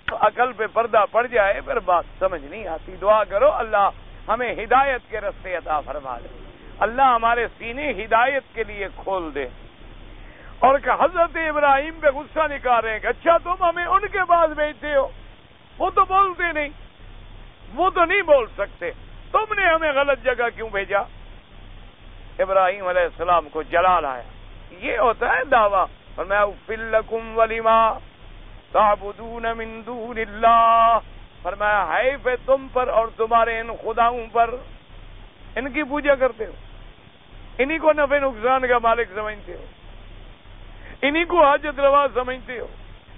Speaker 1: تو عقل پہ پردہ پڑ جائے پھر بات سمجھ نہیں آتی۔ دعا کرو اللہ ہمیں ہدایت کے راستے عطا فرما دے، اللہ ہمارے سینے ہدایت کے لیے کھول دے۔ اور کہ حضرت ابراہیم پہ غصہ نکال رہے ہیں کہ اچھا تم ہمیں ان کے پاس بھیجتے ہو، وہ تو بولتے نہیں، وہ تو نہیں بول سکتے، تم نے ہمیں غلط جگہ کیوں بھیجا؟ ابراہیم علیہ السلام کو جلال آیا، یہ ہوتا ہے دعویٰ۔ فرمایا اُفِّلْ لَكُمْ وَلِمَا تَعْبُدُونَ مِن دُونِ اللَّهِ، فرمایا حیف ہے تم پر اور تمہارے ان خداؤں پر، ان کی پوجا کرتے ہو، انہی کو نفع نقصان کا مالک سمجھتے ہو، انہی کو حاجت روا سمجھتے ہو،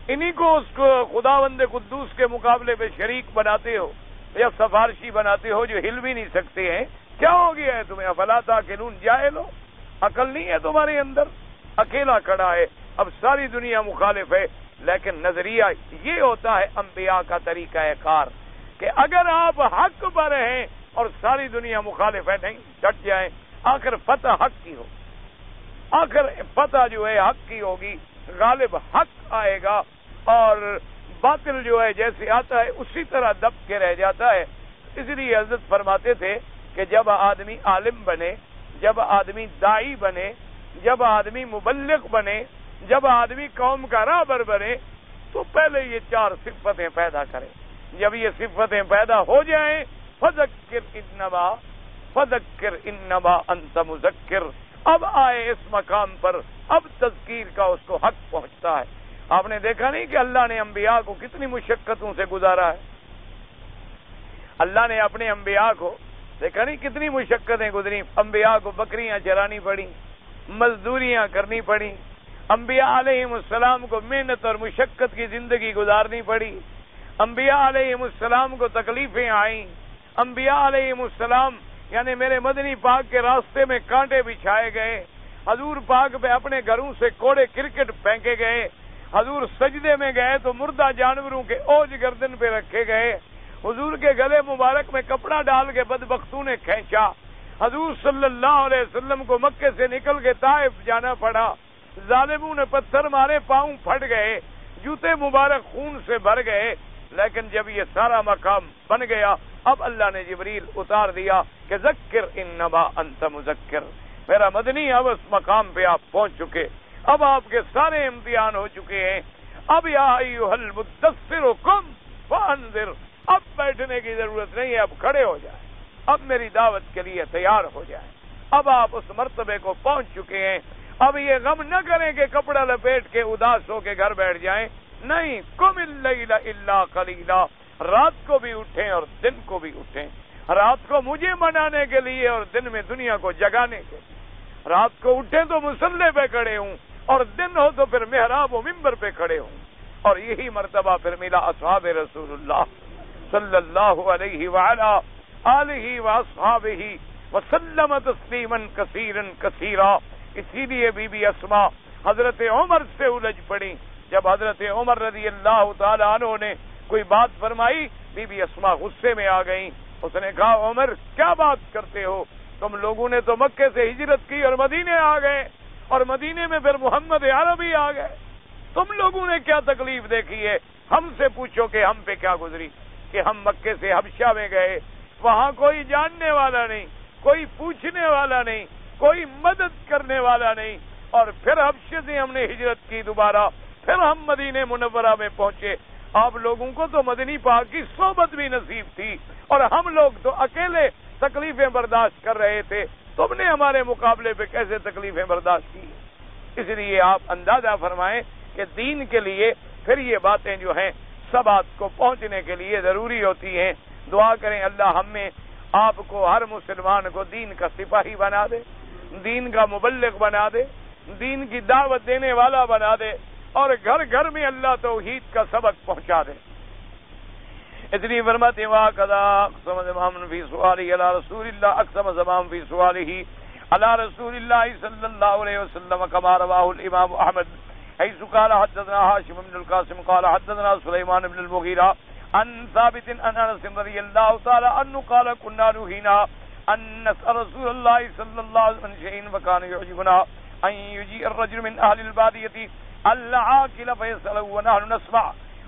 Speaker 1: انہی کو اس کو خداوند قدوس کے مقابلے پہ شریک بناتے ہو یا سفارشی بناتے ہو جو ہل بھی نہیں سکتے ہیں۔ کیا ہو گیا ہے تمہیں؟ افلا تاقلون، جاہل ہو، عقل نہیں ہے تمہارے اندر؟ اکیلا کھڑا ہے، اب ساری دنیا مخالف ہے، لیکن نظریہ یہ ہوتا ہے انبیاء کا طریقہ کار کہ اگر آپ حق پر ہیں اور ساری دنیا مخالف ہے، نہیں ڈٹ جائیں، آخر فتح حق کی ہو، آخر فتح جو ہے حق کی ہوگی، غالب حق آئے گا اور باطل جو ہے جیسے آتا ہے اسی طرح دب کے رہ جاتا ہے۔ اس لیے حضرت فرماتے تھے کہ جب آدمی عالم بنے، جب آدمی داعی بنے، جب آدمی مبلغ بنے، جب آدمی قوم کا راہبر بنے تو پہلے یہ چار صفتیں پیدا کرے۔ جب یہ صفتیں پیدا ہو جائیں فذکر انما انت مذکر، اب آئے اس مقام پر، اب تذکیر کا اس کو حق پہنچتا ہے۔ آپ نے دیکھا نہیں کہ اللہ نے انبیاء کو کتنی مشقتوں سے گزارا ہے؟ اللہ نے اپنے انبیاء کو دیکھا نہیں کتنی مشقتیں گزری؟ انبیاء کو بکریاں چرانی پڑی، مزدوریاں کرنی پڑی، انبیاء علیہم السلام کو محنت اور مشقت کی زندگی گزارنی پڑی، انبیاء علیہم السلام کو تکلیفیں آئیں، انبیاء علیہم السلام یعنی میرے مدنی پاک کے راستے میں کانٹے بچھائے گئے، حضور پاک پہ اپنے گھروں سے کوڑے کرکٹ پھینکے گئے، حضور سجدے میں گئے تو مردہ جانوروں کے اوج گردن پہ رکھے گئے، حضور کے گلے مبارک میں کپڑا ڈال کے بدبختوں نے کھینچا، حضور صلی اللہ علیہ وسلم کو مکے سے نکل کے طائف جانا پڑا، ظالموں نے پتھر مارے، پاؤں پھٹ گئے، جوتے مبارک خون سے بھر گئے، لیکن جب یہ سارا مقام بن گیا اب اللہ نے جبریل اتار دیا کہ ذکر انما انت مذکر، میرا مدنی اب اس مقام پہ آپ پہنچ چکے، اب آپ کے سارے امتحان ہو چکے ہیں، اب یا ایھا المدثر قم فانذر، اب بیٹھنے کی ضرورت نہیں ہے، اب کھڑے ہو جائیں، اب میری دعوت کے لیے تیار ہو جائیں، اب آپ اس مرتبے کو پہنچ چکے ہیں، اب یہ غم نہ کریں کہ کپڑا لپیٹ کے اداس ہو کے گھر بیٹھ جائیں، نہیں، قم اللیل الا قلیلا، رات کو بھی اٹھیں اور دن کو بھی اٹھیں، رات کو مجھے منانے کے لیے اور دن میں دنیا کو جگانے کے لیے، رات کو اٹھیں تو مصلی پہ کھڑے ہوں اور دن ہو تو پھر محراب و ممبر پہ کھڑے ہوں، اور یہی مرتبہ پھر ملا اصحاب رسول اللہ صلی اللہ علیہ وعلا آلہ واصحابہ وسلم تسلیما کثیرا کثیرا۔ اسی لیے بی بی اسماء حضرت عمر سے الجھ پڑی، جب حضرت عمر رضی اللہ تعالی عنہ نے کوئی بات فرمائی بی بی اسماء غصے میں آ گئیں، اس نے کہا عمر کیا بات کرتے ہو، تم لوگوں نے تو مکے سے ہجرت کی اور مدینے آ گئے، اور مدینے میں پھر محمد عربی آ گئے، تم لوگوں نے کیا تکلیف دیکھی ہے، ہم سے پوچھو کہ ہم پہ کیا گزری، کہ ہم مکے سے حبشہ میں گئے، وہاں کوئی جاننے والا نہیں، کوئی پوچھنے والا نہیں، کوئی مدد کرنے والا نہیں، اور پھر حبشے سے ہم نے ہجرت کی دوبارہ، پھر ہم مدینے منورہ میں پہنچے، آپ لوگوں کو تو مدنی پاک کی صحبت بھی نصیب تھی اور ہم لوگ تو اکیلے تکلیفیں برداشت کر رہے تھے، تم نے ہمارے مقابلے پہ کیسے تکلیفیں برداشت کی؟ اس لیے آپ اندازہ فرمائیں کہ دین کے لیے پھر یہ باتیں جو ہیں سبات کو پہنچنے کے لیے ضروری ہوتی ہیں۔ دعا کریں اللہ ہم میں آپ کو، ہر مسلمان کو دین کا سپاہی بنا دے، دین کا مبلغ بنا دے، دین کی دعوت دینے والا بنا دے، اور گھر گھر میں اللہ توحید کا سبق پہنچا دے۔ اس لیے فرماتے ہیں وَقَضَا أَقْسَمَ زَمَامٌ فِي سُؤَالِهِ عَلَى رَسُولِ اللَّهِ أَقْسَمَ زَمَامٌ فِي سُؤَالِهِ عَلَى رَسُولِ اللَّهِ صَلَّى اللَّهُ عَلَيْهِ وسلم كما رواه الإمام أحمد حيث قال حدثنا هاشم بن القاسم قال حدثنا سليمان بن المغيرة عن ثابت عن أنس رضي الله تعالى عنه قال كنا نهينا أن نسأل رسول الله صلى الله عليه وسلم شيء فكان يعجبنا أن يجيء الرجل من أهل البادية العاقل فيسأله ونحن نسمع،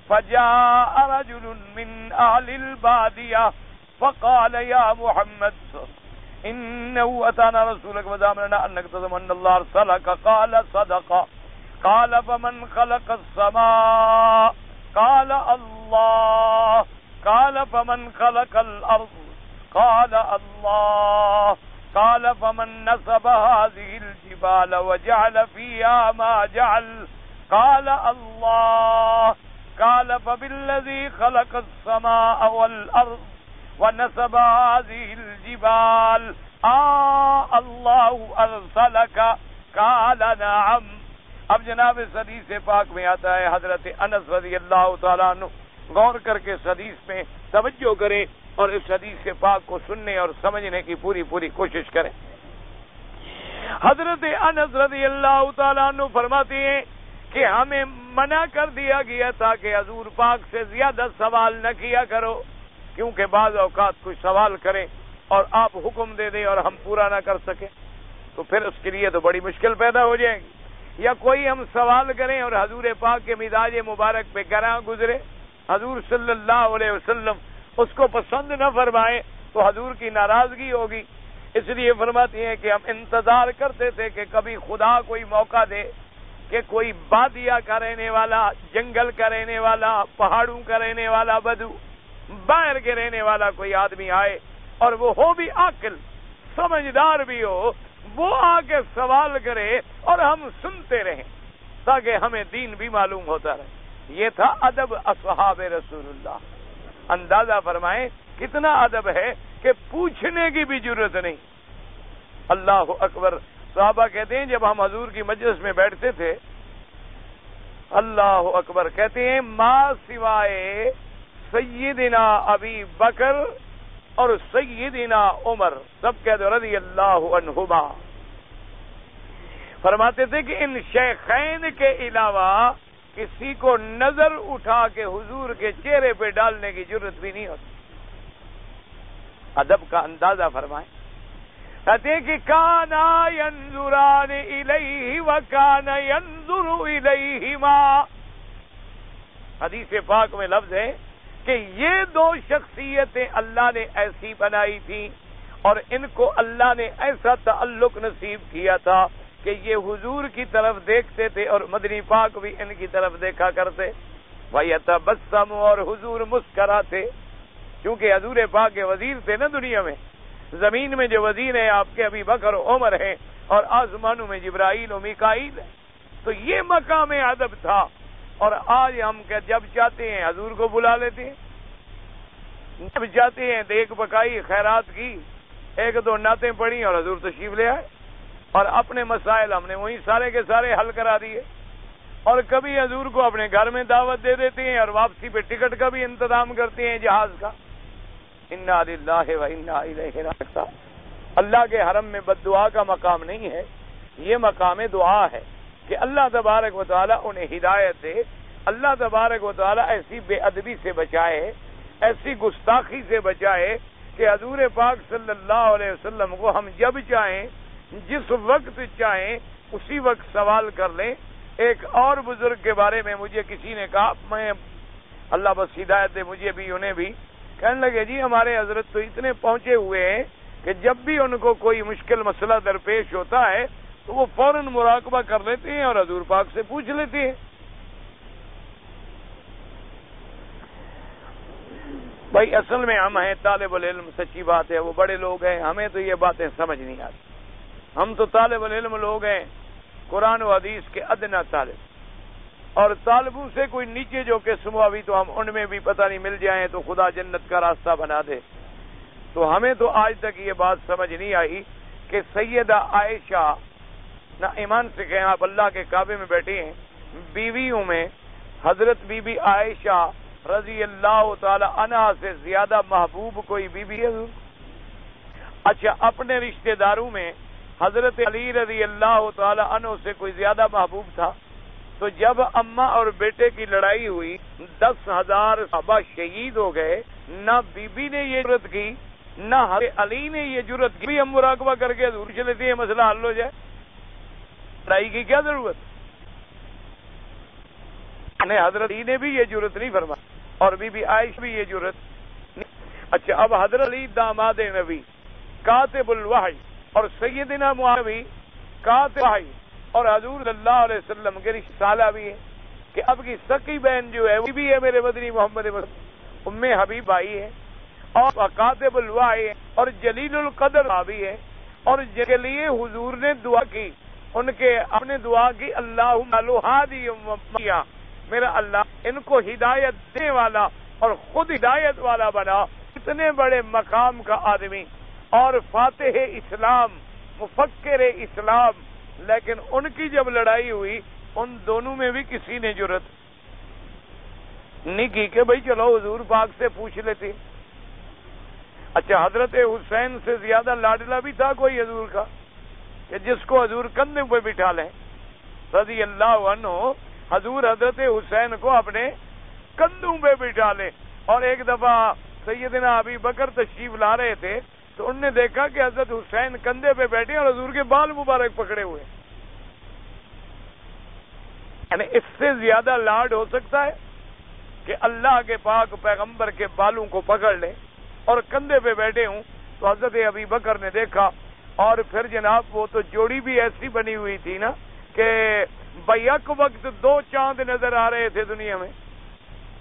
Speaker 1: فجاء رجل من أهل البادية فقال يا محمد إنه أتانا رسولك وزامننا أنك تزمن الله أرسلك، قال صدق، قال فمن خلق السماء، قال الله، قال فمن خلق الأرض، قال الله، قال فمن نصب هذه الجبال وجعل فيها ما جعل، قال الله، قال فبالذي خلق السماء والأرض ونصب هذه الجبال الله أرسلك، قال نعم۔ اب جناب اس حدیث پاک میں آتا ہے حضرت انس رضی اللہ تعالیٰ عنہ، غور کر کے اس حدیث میں توجہ کریں اور اس حدیث پاک کو سننے اور سمجھنے کی پوری کوشش کریں۔ حضرت انس رضی اللہ تعالیٰ عنہ فرماتے ہیں کہ ہمیں منع کر دیا گیا تھا کہ حضور پاک سے زیادہ سوال نہ کیا کرو، کیونکہ بعض اوقات کچھ سوال کریں اور آپ حکم دے دیں اور ہم پورا نہ کر سکیں تو پھر اس کے لیے تو بڑی مشکل پیدا ہو جائے گی، یا کوئی ہم سوال کریں اور حضور پاک کے مزاج مبارک پہ گراں گزرے، حضور صلی اللہ علیہ وسلم اس کو پسند نہ فرمائے تو حضور کی ناراضگی ہوگی۔ اس لیے فرماتے ہیں کہ ہم انتظار کرتے تھے کہ کبھی خدا کوئی موقع دے کہ کوئی بادیہ کا رہنے والا، جنگل کا رہنے والا، پہاڑوں کا رہنے والا بدو، باہر کے رہنے والا کوئی آدمی آئے اور وہ ہو بھی عاقل، سمجھدار بھی ہو، وہ آ کے سوال کرے اور ہم سنتے رہیں تاکہ ہمیں دین بھی معلوم ہوتا رہے۔ یہ تھا ادب اصحاب رسول اللہ۔ اندازہ فرمائیں کتنا ادب ہے کہ پوچھنے کی بھی ضرورت نہیں۔ اللہ اکبر۔ صحابہ کہتے ہیں جب ہم حضور کی مجلس میں بیٹھتے تھے، اللہ اکبر، کہتے ہیں ما سوائے سیدنا ابی بکر اور سیدنا عمر، سب کہتے ہیں رضی اللہ عنہما، فرماتے تھے کہ ان شیخین کے علاوہ کسی کو نظر اٹھا کے حضور کے چہرے پہ ڈالنے کی ضرورت بھی نہیں ہوتی۔ ادب کا اندازہ فرمائیں۔ کہتے ہیں کہ کانا ینظران الیہ وکانا ینظر الیہما، حدیث پاک میں لفظ ہے کہ یہ دو شخصیتیں اللہ نے ایسی بنائی تھیں اور ان کو اللہ نے ایسا تعلق نصیب کیا تھا کہ یہ حضور کی طرف دیکھتے تھے اور مدنی پاک بھی ان کی طرف دیکھا کرتے، وَيَتَبَسَّمُ، اور حضور مسکراتے، کیونکہ حضور پاک کے وزیر تھے نا دنیا میں۔ زمین میں جو وزیر ہیں آپ کے ابی بکر و عمر ہیں، اور آسمانوں میں جبرائیل و میکائیل ہیں۔ تو یہ مقام ادب تھا، اور آج ہم جب چاہتے ہیں حضور کو بلا لیتے ہیں، جب چاہتے ہیں دیکھ پکائی، خیرات کی، ایک دو نعتیں پڑھی اور حضور تشریف لے آئے، اور اپنے مسائل ہم نے وہیں سارے کے سارے حل کرا دیے، اور کبھی حضور کو اپنے گھر میں دعوت دے دیتے ہیں اور واپسی پہ ٹکٹ کا بھی انتظام کرتے ہیں جہاز کا۔ انا للہ و انا الیہ راجعون۔ اللہ کے حرم میں بد دعا کا مقام نہیں ہے، یہ مقام دعا ہے کہ اللہ تبارک و تعالی انہیں ہدایت دے، اللہ تبارک و تعالی ایسی بے ادبی سے بچائے، ایسی گستاخی سے بچائے کہ حضور پاک صلی اللہ علیہ وسلم کو ہم جب چاہیں، جس وقت چاہیں، اسی وقت سوال کر لیں۔ ایک اور بزرگ کے بارے میں مجھے کسی نے کہا، میں اللہ بس ہدایت دے مجھے بھی انہیں بھی، کہنے لگے جی ہمارے حضرت تو اتنے پہنچے ہوئے ہیں کہ جب بھی ان کو کوئی مشکل مسئلہ درپیش ہوتا ہے تو وہ فوراً مراقبہ کر لیتے ہیں اور حضور پاک سے پوچھ لیتے ہیں۔ بھائی اصل میں ہم ہیں طالب العلم، سچی بات ہے، وہ بڑے لوگ ہیں، ہمیں تو یہ باتیں سمجھ نہیں آتی۔ ہم تو طالب العلم لوگ ہیں، قرآن و حدیث کے ادنا طالب، اور طالبوں سے کوئی نیچے جو قسم ہو ابھی تو ہم ان میں بھی پتہ نہیں مل جائیں تو خدا جنت کا راستہ بنا دے۔ تو ہمیں تو آج تک یہ بات سمجھ نہیں آئی کہ سیدہ عائشہ، نہ ایمان سے کہیں آپ اللہ کے کعبے میں بیٹھے ہیں، بیویوں میں حضرت بی بی عائشہ رضی اللہ تعالی عنہا سے زیادہ محبوب کوئی بی بی ہے؟ اچھا، اپنے رشتہ داروں میں حضرت علی رضی اللہ تعالی عنہ سے کوئی زیادہ محبوب تھا؟ تو جب اماں اور بیٹے کی لڑائی ہوئی، 10,000 صحابہ شہید ہو گئے، نہ بی بی نے یہ جرأت کی، نہ حضرت علی نے یہ جرأت کی بھی ہم مراقبہ کر کے حضور سے لیتے ہیں مسئلہ حل ہو جائے۔ لڑائی کی کیا ضرورت؟ حضرت علی نے بھی یہ جرأت نہیں فرمائی اور بی بی عائشہ بھی یہ جرأت نہیں۔ اچھا، اب حضرت علی داماد نبی، کاتب الوحی، اور سیدنا معاویہ کاتب وحی، اور حضور صلی اللہ علیہ وسلم کے رشتہ سالہ بھی ہے کہ اب کی سکی بہن جو ہے وہ بھی ہے میرے مدنی محمد ام حبیب آئی ہے، اور کاتب الوحی ہے، اور جلیل القدر بھی ہے، اور جن کے لیے حضور نے دعا کی، ان کے اپنے دعا کی، اللہم الہادی ومیا، میرا اللہ ان کو ہدایت دینے والا اور خود ہدایت والا بنا۔ اتنے بڑے مقام کا آدمی اور فاتح اسلام، مفکر اسلام، لیکن ان کی جب لڑائی ہوئی ان دونوں میں بھی کسی نے جرأت نہیں کی کہ بھائی چلو حضور پاک سے پوچھ لیتے۔ اچھا، حضرت حسین سے زیادہ لاڈلا بھی تھا کوئی حضور کا کہ جس کو حضور کندھے پہ بٹھا لیں؟ رضی اللہ عنہ حضور حضرت حسین کو اپنے کندھوں پہ بٹھا لیں۔ اور ایک دفعہ سیدنا ابی بکر تشریف لا رہے تھے تو انہوں نے دیکھا کہ حضرت حسین کندھے پہ بیٹھے اور حضور کے بال مبارک پکڑے ہوئے۔ یعنی اس سے زیادہ لاڈ ہو سکتا ہے کہ اللہ کے پاک پیغمبر کے بالوں کو پکڑ لیں اور کندھے پہ بیٹھے ہوں؟ تو حضرت ابی بکر نے دیکھا، اور پھر جناب وہ تو جوڑی بھی ایسی بنی ہوئی تھی نا کہ بیک وقت 2 چاند نظر آ رہے تھے دنیا میں،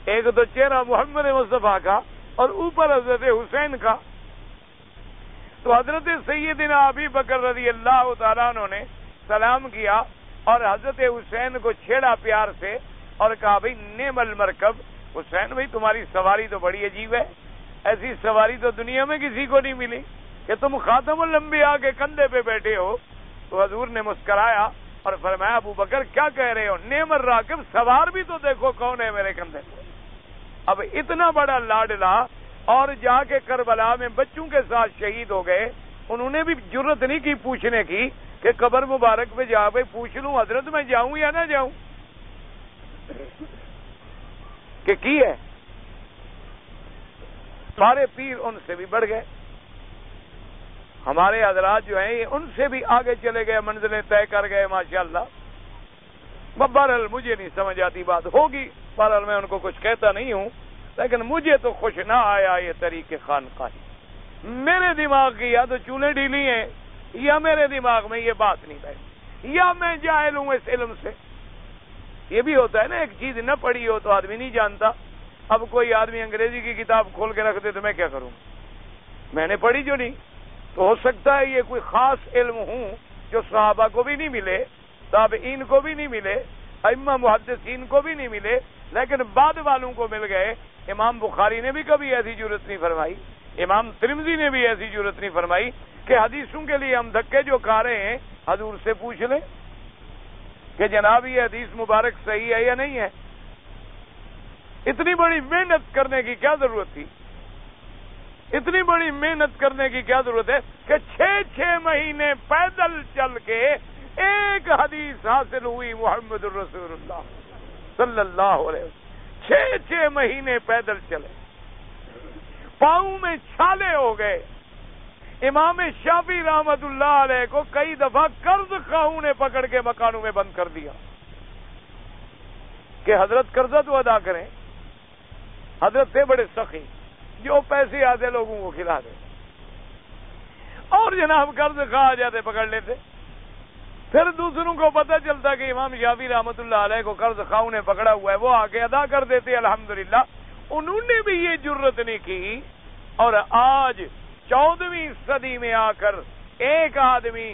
Speaker 1: ایک تو چہرہ محمد مصطفیٰ کا اور اوپر حضرت حسین کا۔ تو حضرت سیدنا ابی بکر رضی اللہ تعالیٰ عنہ نے سلام کیا اور حضرت حسین کو چھیڑا پیار سے اور کہا بھائی نعم المرکب، حسین بھائی تمہاری سواری تو بڑی عجیب ہے، ایسی سواری تو دنیا میں کسی کو نہیں ملی کہ تم خاتم الانبیاء کے کندھے پہ بیٹھے ہو۔ تو حضور نے مسکرایا اور فرمایا ابو بکر کیا کہہ رہے ہو، نعم الراکب، سوار بھی تو دیکھو کون ہے میرے کندھے پہ۔ اب اتنا بڑا لاڈلا اور جا کے کربلا میں بچوں کے ساتھ شہید ہو گئے، انہوں نے بھی جرت نہیں کی پوچھنے کی کہ قبر مبارک پہ جا کے پوچھ لوں حضرت میں جاؤں یا نہ جاؤں، کہ کی ہے؟ سارے پیر ان سے بھی بڑھ گئے، ہمارے حضرات جو ہیں یہ ان سے بھی آگے چلے گئے، منزلیں طے کر گئے ماشاءاللہ۔ بہرحال مجھے نہیں سمجھ آتی، بات ہوگی، بہرحال میں ان کو کچھ کہتا نہیں ہوں، لیکن مجھے تو خوش نہ آیا یہ طریقے خانقاہی۔ میرے دماغ کی یا تو چولیں ڈھیلی ہیں یا میرے دماغ میں یہ بات نہیں بیٹھی، یا میں جاہل ہوں اس علم سے۔ یہ بھی ہوتا ہے نا، ایک چیز نہ پڑھی ہو تو آدمی نہیں جانتا۔ اب کوئی آدمی انگریزی کی کتاب کھول کے رکھ دے تو میں کیا کروں؟ میں نے پڑھی جو نہیں، تو ہو سکتا ہے یہ کوئی خاص علم ہوں جو صحابہ کو بھی نہیں ملے، تابعین کو بھی نہیں ملے، ائمہ محدثین کو بھی نہیں ملے، لیکن بعد والوں کو مل گئے۔ امام بخاری نے بھی کبھی ایسی جرت نہیں فرمائی، امام ترمذی نے بھی ایسی جرت نہیں فرمائی کہ حدیثوں کے لیے ہم دھکے جو کھا رہے ہیں حضور سے پوچھ لیں کہ جناب یہ حدیث مبارک صحیح ہے یا نہیں ہے۔ اتنی بڑی محنت کرنے کی کیا ضرورت تھی؟ اتنی بڑی محنت کرنے کی کیا ضرورت ہے کہ 6 مہینے پیدل چل کے ایک حدیث حاصل ہوئی محمد الرسول اللہ صلی اللہ علیہ وسلم۔ 6 مہینے پیدل چلے، پاؤں میں چھالے ہو گئے۔ امام شافعی رحمت اللہ علیہ کو کئی دفعہ قرض خواہوں نے پکڑ کے مکانوں میں بند کر دیا کہ حضرت قرضہ تو ادا کریں۔ حضرت تھے بڑے سخی، جو پیسے آتے لوگوں کو کھلا دے، اور جناب قرض خواہ آ جاتے پکڑ لیتے۔ پھر دوسروں کو پتہ چلتا کہ امام شافعی رحمت اللہ علیہ کو قرض خواہوں نے پکڑا ہوا ہے، وہ آ کے ادا کر دیتے الحمدللہ۔ انہوں نے بھی یہ جرت نہیں کی، اور آج 14ویں صدی میں آ کر ایک آدمی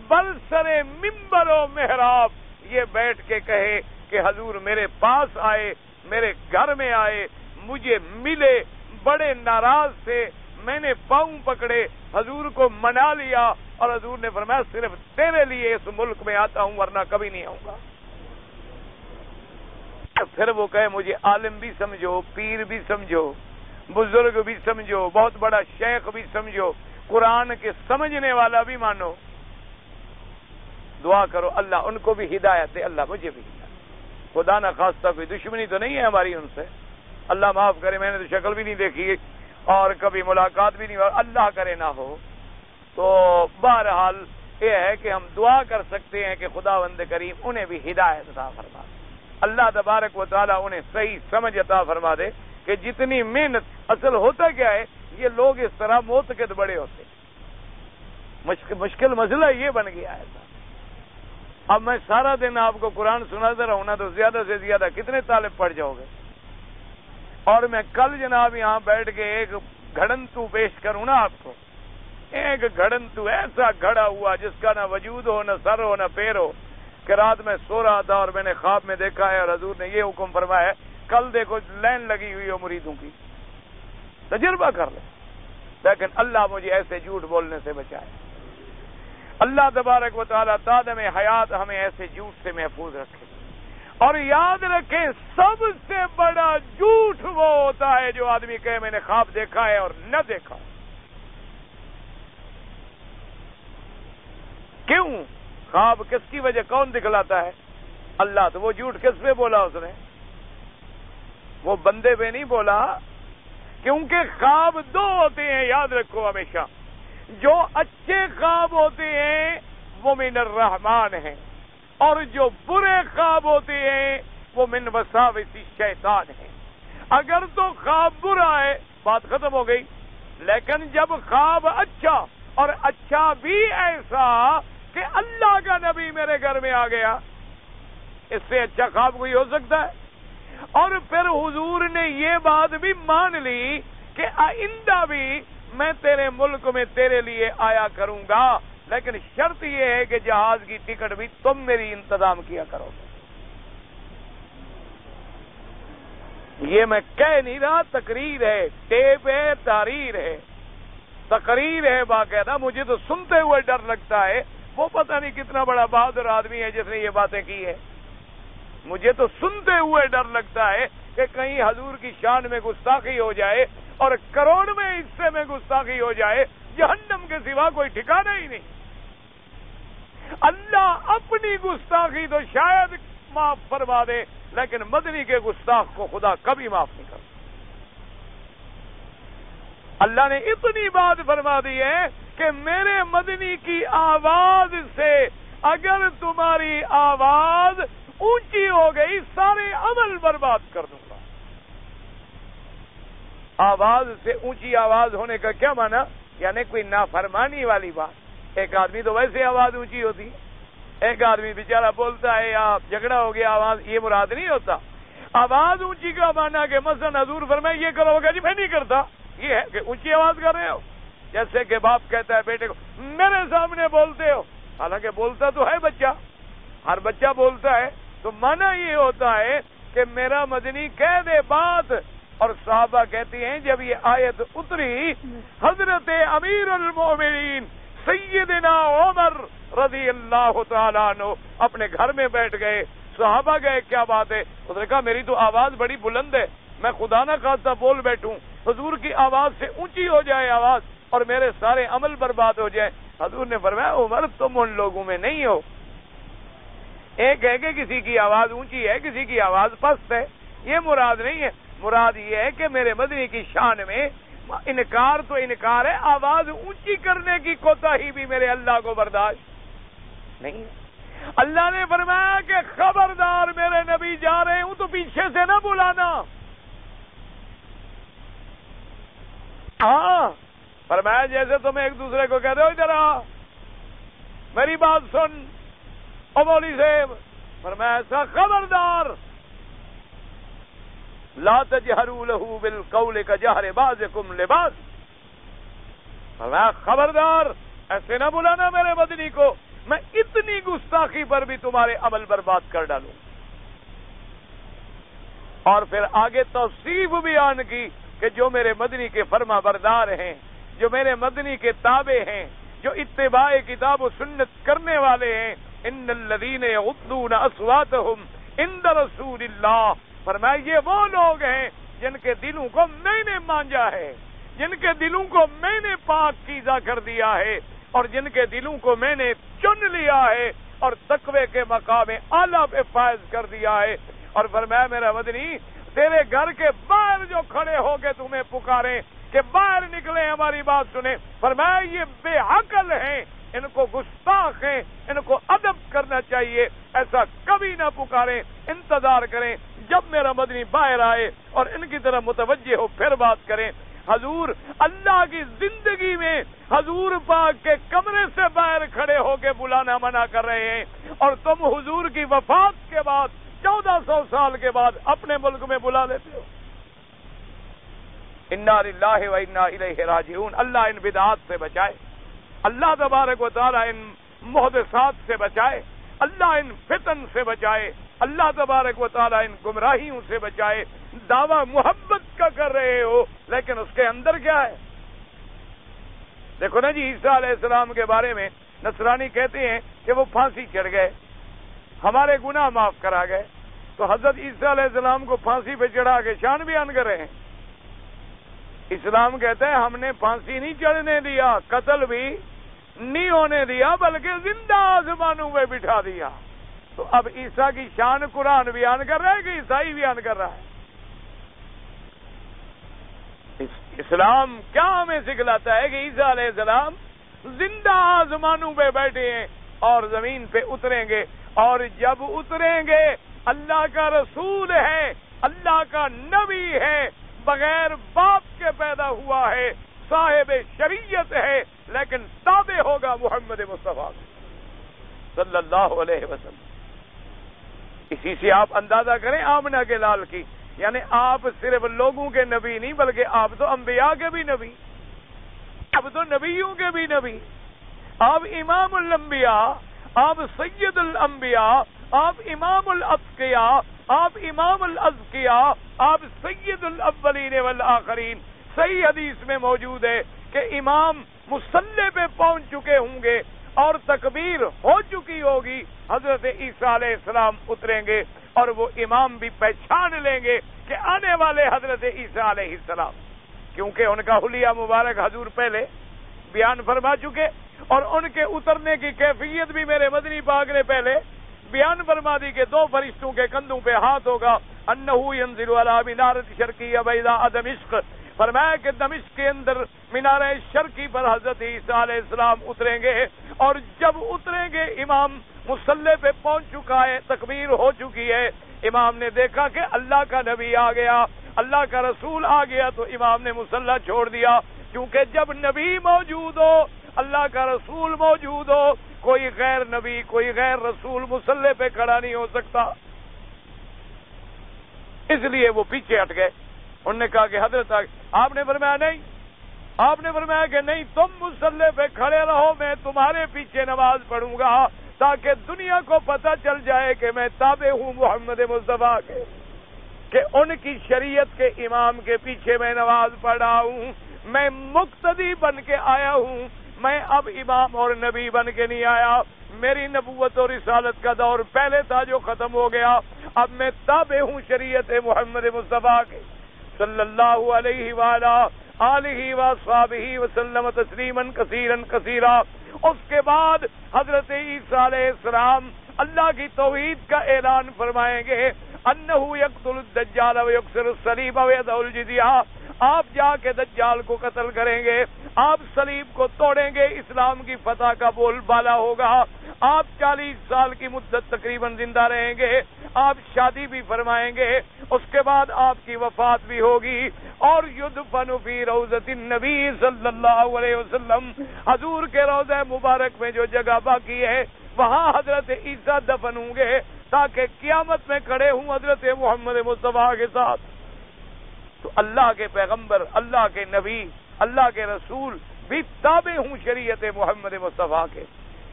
Speaker 1: برسر منبر و محراب یہ بیٹھ کے کہے کہ حضور میرے پاس آئے، میرے گھر میں آئے، مجھے ملے، بڑے ناراض تھے، میں نے پاؤں پکڑے، حضور کو منا لیا، اور حضور نے فرمایا صرف تیرے لیے اس ملک میں آتا ہوں ورنہ کبھی نہیں آؤں گا۔ پھر وہ کہے مجھے عالم بھی سمجھو، پیر بھی سمجھو، بزرگ بھی سمجھو، بہت بڑا شیخ بھی سمجھو، قرآن کے سمجھنے والا بھی مانو۔ دعا کرو اللہ ان کو بھی ہدایت دے، اللہ مجھے بھی ہدایت۔ خدا نہ خواستہ کوئی دشمنی تو نہیں ہے ہماری ان سے، اللہ معاف کرے، میں نے تو شکل بھی نہیں دیکھی اور کبھی ملاقات بھی نہیں، اللہ کرے نہ ہو۔ تو بہرحال یہ ہے کہ ہم دعا کر سکتے ہیں کہ خداوند کریم انہیں بھی ہدایت عطا فرما دے، اللہ تبارک و تعالیٰ انہیں صحیح سمجھ عطا فرما دے کہ جتنی محنت، اصل ہوتا کیا ہے یہ لوگ اس طرح معتقد بڑے ہوتے، مشکل مسئلہ یہ بن گیا ہے۔ اب میں سارا دن آپ کو قرآن سناتا رہوں نا تو زیادہ سے زیادہ کتنے طالب پڑھ جاؤ گے؟ اور میں کل جناب یہاں بیٹھ کے ایک گھڑنتو پیش کروں نا آپ کو، ایک گھڑنتو ایسا گھڑا ہوا جس کا نہ وجود ہو، نہ سر ہو، نہ پیر ہو، کہ رات میں سو رہا تھا اور میں نے خواب میں دیکھا ہے اور حضور نے یہ حکم فرمایا ہے کل دیکھو لائن لگی ہوئی ہو مریدوں کی، تجربہ کر لیں۔ لیکن اللہ مجھے ایسے جھوٹ بولنے سے بچائے، اللہ تبارک و تعالیٰ تادم حیات ہمیں ایسے جھوٹ سے محفوظ رکھے۔ اور یاد رکھیں سب سے بڑا جھوٹ وہ ہوتا ہے جو آدمی کہے میں نے خواب دیکھا ہے اور نہ دیکھا۔ کیوں؟ خواب کس کی وجہ کون دکھلاتا ہے؟ اللہ۔ تو وہ جھوٹ کس پہ بولا اس نے؟ وہ بندے پہ نہیں بولا، کیونکہ خواب دو ہوتے ہیں، یاد رکھو ہمیشہ۔ جو اچھے خواب ہوتے ہیں وہ من الرحمان ہیں، اور جو برے خواب ہوتے ہیں وہ من وساوس الشیطان ہیں۔ اگر تو خواب برا ہے بات ختم ہو گئی، لیکن جب خواب اچھا، اور اچھا بھی ایسا کہ اللہ کا نبی میرے گھر میں آ گیا، اس سے اچھا خواب کوئی ہو سکتا ہے؟ اور پھر حضور نے یہ بات بھی مان لی کہ آئندہ بھی میں تیرے ملک میں تیرے لیے آیا کروں گا، لیکن شرط یہ ہے کہ جہاز کی ٹکٹ بھی تم میری انتظام کیا کرو گے۔ یہ میں کہہ نہیں رہا، تقریر ہے، ٹیپ ہے، تحریر ہے، تقریر ہے باقاعدہ۔ مجھے تو سنتے ہوئے ڈر لگتا ہے، وہ پتہ نہیں کتنا بڑا بہادر آدمی ہے جس نے یہ باتیں کی ہے۔ مجھے تو سنتے ہوئے ڈر لگتا ہے کہ کہیں حضور کی شان میں گستاخی ہو جائے اور کروڑویں حصے میں گستاخی ہو جائے، جہنم کے سوا کوئی ٹھکانہ ہی نہیں۔ اللہ اپنی گستاخی تو شاید معاف فرما دے، لیکن مدنی کے گستاخ کو خدا کبھی معاف نہیں کرتا۔ اللہ نے اتنی بات فرما دی ہے کہ میرے مدنی کی آواز سے اگر تمہاری آواز اونچی ہو گئی، سارے عمل برباد کر دوں گا۔ آواز سے اونچی آواز ہونے کا کیا معنی؟ یعنی کوئی نافرمانی والی بات۔ ایک آدمی تو ویسے آواز اونچی ہوتی ہے، ایک آدمی بیچارہ بولتا ہے یا جھگڑا ہو گیا، آواز، یہ مراد نہیں ہوتا۔ آواز اونچی کا معنی کہ مثلا حضور فرمائے یہ کرو گا، جی میں نہیں کرتا، یہ ہے کہ اونچی آواز کر رہے ہو۔ جیسے کہ باپ کہتا ہے بیٹے کو میرے سامنے بولتے ہو، حالانکہ بولتا تو ہے بچہ، ہر بچہ بولتا ہے، تو معنی یہ ہوتا ہے کہ میرا مدنی کہہ دے بات۔ اور صحابہ کہتی ہیں جب یہ آیت اتری، حضرت امیر المومنین سیدنا عمر رضی اللہ تعالیٰ عنہ اپنے گھر میں بیٹھ گئے۔ صحابہ گئے کیا بات ہے؟ اس نے کہا میری تو آواز بڑی بلند ہے، میں خدا نہ خواستہ بول بیٹھوں، حضور کی آواز سے اونچی ہو جائے آواز اور میرے سارے عمل برباد ہو جائے۔ حضور نے فرمایا عمر تم ان لوگوں میں نہیں ہو۔ ایک ہے کہ کسی کی آواز اونچی ہے، کسی کی آواز پست ہے، یہ مراد نہیں ہے۔ مراد یہ ہے کہ میرے مدنی کی شان میں انکار تو انکار ہے، آواز اونچی کرنے کی کوتاہی بھی میرے اللہ کو برداشت نہیں۔ اللہ نے فرمایا کہ خبردار میرے نبی جا رہے ہوں تو پیچھے سے نہ بلانا۔ ہاں فرمایا جیسے تم ایک دوسرے کو کہتے ہو ادھر آ میری بات سن، او مولوی صاحب، فرمایا ایسا خبردار لا تجہروا لہ بالقول کجہر بعضکم لبعض، فرمایا خبردار ایسے نہ بلانا میرے مدنی کو، میں اتنی گستاخی پر بھی تمہارے عمل برباد کر ڈالوں۔ اور پھر آگے توصیف بیان کی کہ جو میرے مدنی کے فرما بردار ہیں، جو میرے مدنی کے تابع ہیں، جو اتباع کتاب و سنت کرنے والے ہیں، ان الذین یغضون اصواتهم عند رسول اللہ، فرمایا یہ وہ لوگ ہیں جن کے دلوں کو میں نے مانجا ہے، جن کے دلوں کو میں نے پاک کیزا کر دیا ہے، اور جن کے دلوں کو میں نے چن لیا ہے اور تقوی کے مقام اعلیٰ پہ فائز کر دیا ہے۔ اور فرمایا میرا مدنی تیرے گھر کے باہر جو کھڑے ہو کے تمہیں پکاریں کہ باہر نکلیں ہماری بات سنیں، فرمایا یہ بے عقل ہیں، ان کو گستاخ ہیں، ان کو ادب کرنا چاہیے، ایسا کبھی نہ پکاریں، انتظار کریں جب میرا مدنی باہر آئے اور ان کی طرف متوجہ ہو پھر بات کریں۔ حضور اللہ کی زندگی میں حضور پاک کے کمرے سے باہر کھڑے ہو کے بلانا منع کر رہے ہیں، اور تم حضور کی وفات کے بعد 1400 سال کے بعد اپنے ملک میں بلا لیتے ہو۔ انا للہ و انا الیہ راجعون۔ اللہ ان بدعات سے بچائے، اللہ تبارک و تعالی ان محدثات سے بچائے، اللہ ان فتن سے بچائے، اللہ تبارک و تعالی ان گمراہیوں سے بچائے۔ دعویٰ محبت کا کر رہے ہو لیکن اس کے اندر کیا ہے؟ دیکھو نا جی، عیسیٰ علیہ السلام کے بارے میں نصرانی کہتے ہیں کہ وہ پھانسی چڑھ گئے، ہمارے گناہ معاف کرا گئے، تو حضرت عیسیٰ علیہ السلام کو پھانسی پہ چڑھا کے شان بیان کر رہے ہیں۔ اسلام کہتا ہے ہم نے پھانسی نہیں چڑھنے دیا، قتل بھی نہیں ہونے دیا، بلکہ زندہ آسمانوں میں بٹھا دیا۔ تو اب عیسیٰ کی شان قرآن بیان کر رہا ہے کہ عیسائی بیان کر رہا ہے؟ اسلام کیا ہمیں سکھلاتا ہے کہ عیسیٰ علیہ السلام زندہ آسمانوں پہ بیٹھے ہیں اور زمین پہ اتریں گے، اور جب اتریں گے اللہ کا رسول ہے، اللہ کا نبی ہے، بغیر باپ کے پیدا ہوا ہے، صاحب شریعت ہے، لیکن تابع ہوگا محمد مصطفیٰ صلی اللہ علیہ وسلم۔ اسی سے آپ اندازہ کریں آمنہ کے لال کی، یعنی آپ صرف لوگوں کے نبی نہیں بلکہ آپ تو انبیاء کے بھی نبی۔ اب تو نبیوں کے بھی نبی، آپ امام الانبیاء، آپ سید الانبیاء، آپ امام الاتقیاء، آپ امام الازکیاء، آپ سید الاولین والآخرین۔ صحیح حدیث میں موجود ہے کہ امام مصلی پہ پہنچ چکے ہوں گے اور تکبیر ہو چکی ہوگی، حضرت عیسیٰ علیہ السلام اتریں گے اور وہ امام بھی پہچان لیں گے کہ آنے والے حضرت عیسیٰ علیہ السلام، کیونکہ ان کا حلیہ مبارک حضور پہلے بیان فرما چکے اور ان کے اترنے کی کیفیت بھی میرے مدنی پاک نے پہلے بیان فرما دی کہ دو فرشتوں کے کندھوں پہ ہاتھ ہوگا، انہو ینزل علی منارۃ شرقیہ بیضاء دمشق، فرمایا کہ دمشق کے اندر مینارہ شرقی پر حضرت عیسیٰ علیہ السلام اتریں گے، اور جب اتریں گے امام مصلی پہ پہنچ چکا ہے، تکبیر ہو چکی ہے، امام نے دیکھا کہ اللہ کا نبی آ گیا، اللہ کا رسول آ گیا، تو امام نے مصلی چھوڑ دیا، کیونکہ جب نبی موجود ہو، اللہ کا رسول موجود ہو، کوئی غیر نبی، کوئی غیر رسول مصلی پہ کھڑا نہیں ہو سکتا، اس لیے وہ پیچھے ہٹ گئے۔ انہوں نے کہا کہ حضرت آپ نے فرمایا نہیں، آپ نے فرمایا کہ نہیں، تم مصلی پہ کھڑے رہو، میں تمہارے پیچھے نماز پڑھوں گا تاکہ دنیا کو پتہ چل جائے کہ میں تابع ہوں محمد مصطفیٰ کے، کہ ان کی شریعت کے امام کے پیچھے میں نماز پڑھ رہا ہوں، میں مقتدی بن کے آیا ہوں، میں اب امام اور نبی بن کے نہیں آیا، میری نبوت اور رسالت کا دور پہلے تھا جو ختم ہو گیا، اب میں تابع ہوں شریعت محمد مصطفیٰ کے صلی اللہ علیہ وآلہ آلہ وصحبہ وسلم تسلیما کثیرا کثیرا۔ اس کے بعد حضرت عیسیٰ علیہ السلام اللہ کی توحید کا اعلان فرمائیں گے، انہ یقتل الدجال ویکسر الصلیب ویدع الجزیہ، آپ جا کے دجال کو قتل کریں گے، آپ صلیب کو توڑیں گے، اسلام کی فتح کا بول بالا ہوگا، آپ 40 سال کی مدت تقریباً زندہ رہیں گے، آپ شادی بھی فرمائیں گے، اس کے بعد آپ کی وفات بھی ہوگی، اور یدفن فی روضۃ النبی صلی اللہ علیہ وسلم، حضور کے روضہ مبارک میں جو جگہ باقی ہے وہاں حضرت عیسیٰ دفن ہوں گے تاکہ قیامت میں کھڑے ہوں حضرت محمد مصطفیٰ کے ساتھ۔ تو اللہ کے پیغمبر، اللہ کے نبی، اللہ کے رسول بھی تابع ہوں شریعت محمد مصطفیٰ کے۔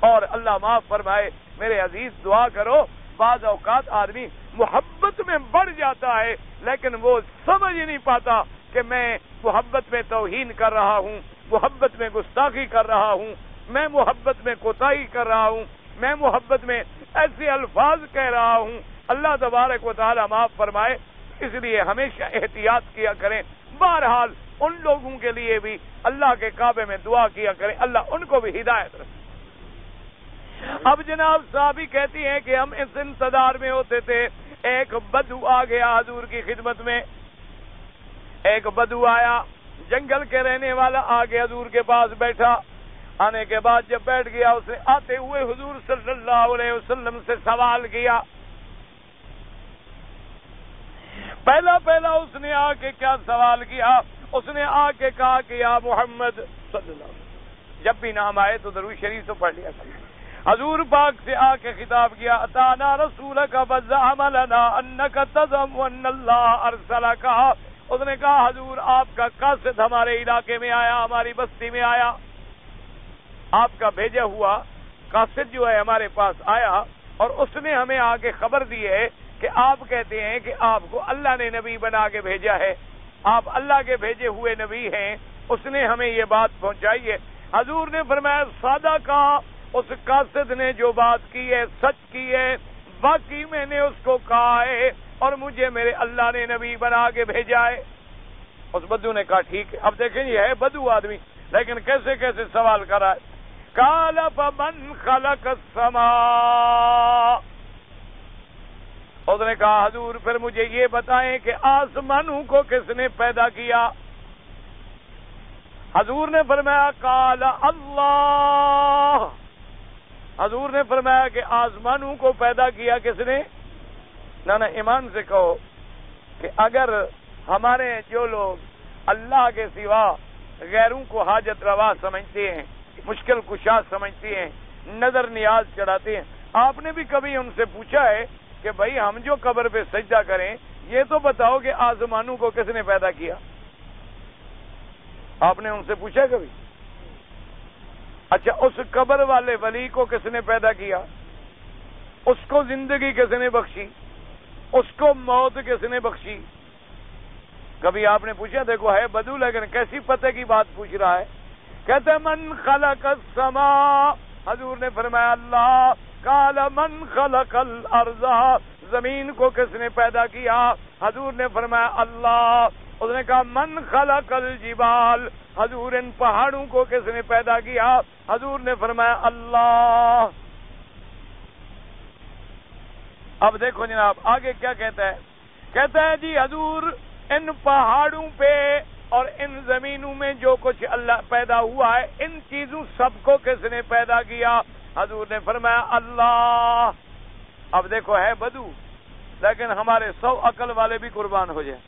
Speaker 1: اور اللہ معاف فرمائے میرے عزیز، دعا کرو، بعض اوقات آدمی محبت میں بڑھ جاتا ہے لیکن وہ سمجھ نہیں پاتا کہ میں محبت میں توہین کر رہا ہوں، محبت میں گستاخی کر رہا ہوں، میں محبت میں کوتاہی کر رہا ہوں، میں محبت میں ایسے الفاظ کہہ رہا ہوں۔ اللہ تبارک و تعالی معاف فرمائے، اس لیے ہمیشہ احتیاط کیا کریں۔ بہرحال ان لوگوں کے لیے بھی اللہ کے کعبے میں دعا کیا کریں، اللہ ان کو بھی ہدایت رکھے۔ اب جناب صحابی کہتی ہیں کہ ہم اس انتظار میں ہوتے تھے، ایک بدو آ گیا حضور کی خدمت میں، ایک بدو آیا، جنگل کے رہنے والا آ کے حضور کے پاس بیٹھا، آنے کے بعد جب بیٹھ گیا اس نے آتے ہوئے حضور صلی اللہ علیہ وسلم سے سوال کیا۔ پہلا اس نے آ کے کیا سوال کیا؟ اس نے آ کے کہا کہ یا محمد صلی اللہ علیہ وسلم، جب بھی نام آئے تو درود شریف تو پڑھ لیا کریں۔ حضور پاک سے آ کے خطاب کیا، اتانا رسولک فزعم لنا انک تزعم ان اللہ ارسلک، اس نے کہا حضور آپ کا قاصد ہمارے علاقے میں آیا، ہماری بستی میں آیا، آپ کا بھیجا ہوا قاصد جو ہے ہمارے پاس آیا اور اس نے ہمیں آ کے خبر دی ہے کہ آپ کہتے ہیں کہ آپ کو اللہ نے نبی بنا کے بھیجا ہے، آپ اللہ کے بھیجے ہوئے نبی ہیں، اس نے ہمیں یہ بات پہنچائی ہے۔ حضور نے فرمایا سادہ کہا، اس قاصد نے جو بات کی ہے سچ کی ہے، باقی میں نے اس کو کہا ہے اور مجھے میرے اللہ نے نبی بنا کے بھیجا ہے۔ اس بدو نے کہا ٹھیک ہے۔ اب دیکھیں یہ ہے بدو آدمی لیکن کیسے کیسے سوال کر رہا ہے۔ قال فمن خلق السماء، اس نے کہا حضور پھر مجھے یہ بتائیں کہ آسمانوں کو کس نے پیدا کیا؟ حضور نے فرمایا قال اللہ، حضور نے فرمایا کہ آسمانوں کو پیدا کیا کس نے؟ نہ ایمان سے کہو کہ اگر ہمارے جو لوگ اللہ کے سوا غیروں کو حاجت روا سمجھتے ہیں، مشکل کشا سمجھتے ہیں، نظر نیاز چڑھاتے ہیں، آپ نے بھی کبھی ان سے پوچھا ہے کہ بھائی ہم جو قبر پہ سجدہ کریں یہ تو بتاؤ کہ آسمانوں کو کس نے پیدا کیا؟ آپ نے ان سے پوچھا کبھی؟ اچھا اس قبر والے ولی کو کس نے پیدا کیا؟ اس کو زندگی کس نے بخشی؟ اس کو موت کس نے بخشی؟ کبھی آپ نے پوچھا؟ دیکھو ہے بدو لیکن کیسی پتہ کی بات پوچھ رہا ہے. کہتے من خلق السماء، حضور نے فرمایا اللہ. قال من خلق الارض، زمین کو کس نے پیدا کیا؟ حضور نے فرمایا اللہ. اس نے کہا من خلق الجبال، حضور ان پہاڑوں کو کس نے پیدا کیا؟ حضور نے فرمایا اللہ. اب دیکھو جناب آگے کیا کہتا ہے. کہتا ہے جی حضور ان پہاڑوں پہ اور ان زمینوں میں جو کچھ اللہ پیدا ہوا ہے ان چیزوں سب کو کس نے پیدا کیا؟ حضور نے فرمایا اللہ. اب دیکھو ہے بدو لیکن ہمارے 100 عقل والے بھی قربان ہو جائیں،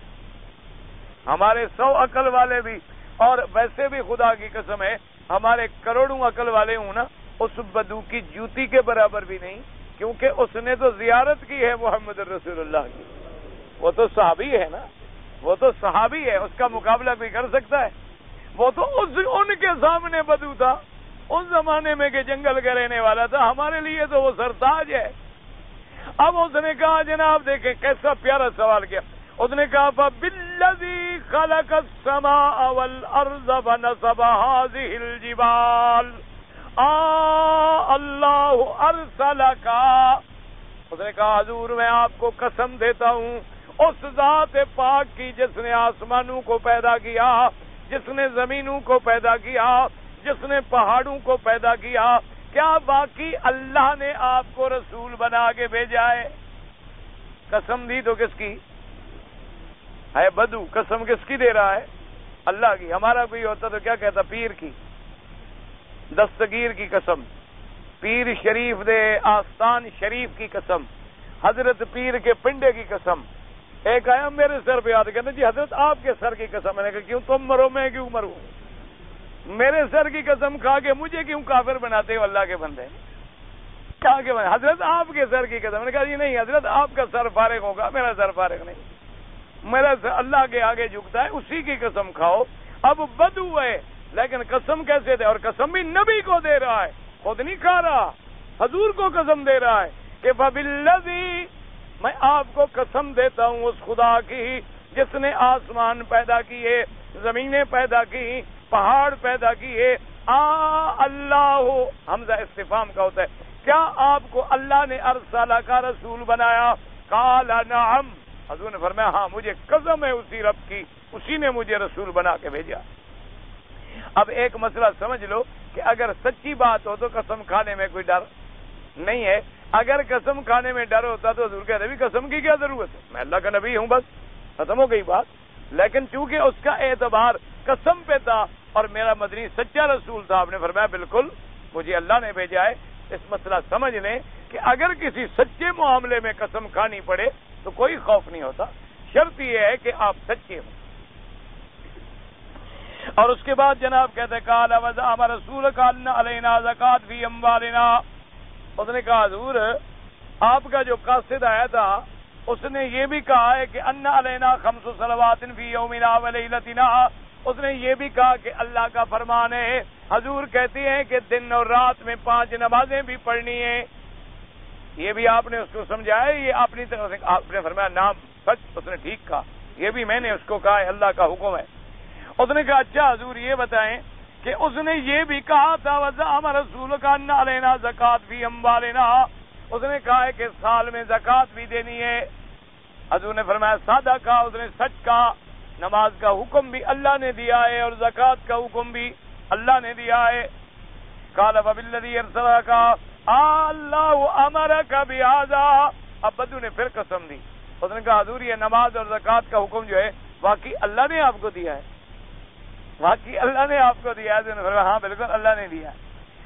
Speaker 1: ہمارے 100 عقل والے بھی. اور ویسے بھی خدا کی قسم ہے ہمارے کروڑوں عقل والے ہوں نا، اس بدو کی جوتی کے برابر بھی نہیں، کیونکہ اس نے تو زیارت کی ہے محمد رسول اللہ کی. وہ تو صحابی ہے نا، وہ تو صحابی ہے، اس کا مقابلہ بھی کر سکتا ہے. وہ تو ان کے سامنے بدو تھا اس زمانے میں کہ جنگل کا رہنے والا تھا. ہمارے لیے تو وہ سرتاج ہے. اب اس نے کہا جناب دیکھیں کیسا پیارا سوال کیا. اس نے کہا فَبِالَّذِي خَلَقَ السَّمَاءَ وَالْأَرْضَ وَنَصَبَ هَذِهِ الْجِبَالِ اللہ ارسلک. اس نے کہا حضور میں آپ کو قسم دیتا ہوں اس ذات پاک کی جس نے آسمانوں کو پیدا کیا، جس نے زمینوں کو پیدا کیا، جس نے پہاڑوں کو پیدا کیا، کیا باقی اللہ نے آپ کو رسول بنا کے بھیجا ہے؟ قسم دی تو کس کی ہے بدو؟ قسم کس کی دے رہا ہے؟ اللہ کی. ہمارا کوئی ہوتا تو کیا کہتا؟ پیر کی، دستگیر کی قسم، پیر شریف دے آستان شریف کی قسم، حضرت پیر کے پنڈے کی قسم. ایک آیا میرے سر پہ یاد کہتے جی حضرت آپ کے سر کی قسم. میں نے کہا کیوں تم مرو میں کیوں مروں؟ میرے سر کی قسم کھا کے مجھے کیوں کافر بناتے ہو اللہ کے بندے؟ کہا کہ حضرت آپ کے سر کی قسم. میں نے کہا جی نہیں حضرت آپ کا سر فارغ ہوگا، میرا سر فارغ نہیں، میرا سر اللہ کے آگے جھکتا ہے، اسی کی قسم کھاؤ. اب بدو ہے لیکن قسم کیسے دے؟ اور قسم بھی نبی کو دے رہا ہے، خود نہیں کھا رہا، حضور کو قسم دے رہا ہے کہ فَبِالَّذِي، میں آپ کو قسم دیتا ہوں اس خدا کی جس نے آسمان پیدا کیے، زمینیں پیدا کی، پہاڑ پیدا کیے. اللہ، حمزہ استفہام کا ہوتا ہے، کیا آپ کو اللہ نے ارسلہ کا رسول بنایا؟ قال نعم. حضور نے فرمایا ہاں مجھے قسم ہے اسی رب کی، اسی نے مجھے رسول بنا کے بھیجا. اب ایک مسئلہ سمجھ لو کہ اگر سچی بات ہو تو قسم کھانے میں کوئی ڈر نہیں ہے. اگر قسم کھانے میں ڈر ہوتا تو حضور کہتے بھی قسم کی کیا ضرورت ہے، میں اللہ کا نبی ہوں، بس ختم ہو گئی بات. لیکن چونکہ اس کا اعتبار قسم پہ تھا اور میرا مدنی سچا رسول تھا، آپ نے فرمایا بالکل مجھے اللہ نے بھیجا ہے. اس مسئلہ سمجھ لیں کہ اگر کسی سچے معاملے میں قسم کھانی پڑے تو کوئی خوف نہیں ہوتا، شرط یہ ہے کہ آپ سچے ہوں. اور اس کے بعد جناب کہتے ہیں قال وزعم رسولک ان علینا زکات فی اموالنا. اس نے کہا حضور آپ کا جو قاصد آیا تھا اس نے یہ بھی کہا ہے کہ ان علینا 5 صلوات فی یومنا ولیلتنا. اس نے یہ بھی کہا کہ اللہ کا فرمان ہے، حضور کہتے ہیں کہ دن اور رات میں 5 نمازیں بھی پڑھنی ہیں. یہ بھی آپ نے اس کو سمجھایا، یہ اپنی طرف سے آپ نے فرمایا نام سچ. اس نے ٹھیک کہا، یہ بھی میں نے اس کو کہا ہے اللہ کا حکم ہے. اس نے کہا اچھا حضور یہ بتائیں کہ اس نے یہ بھی کہا تھا وزعم رسولک ان علینا زکات فی اموالنا. اس نے کہا ہے کہ سال میں زکات بھی دینی ہے. حضور نے فرمایا سادہ کہا، اس نے سچ کہا. نماز کا حکم بھی اللہ نے دیا ہے اور زکات کا حکم بھی اللہ نے دیا ہے. قال فبالذی ارسلک اللہ امرک بہذا. اب بدو نے پھر قسم دی. اس نے کہا حضور یہ نماز اور زکات کا حکم جو ہے واقعی اللہ نے آپ کو دیا ہے، واقعی اللہ نے آپ کو دیا ہے؟ تو انہوں نے فرمایا ہاں بالکل اللہ نے دیا ہے.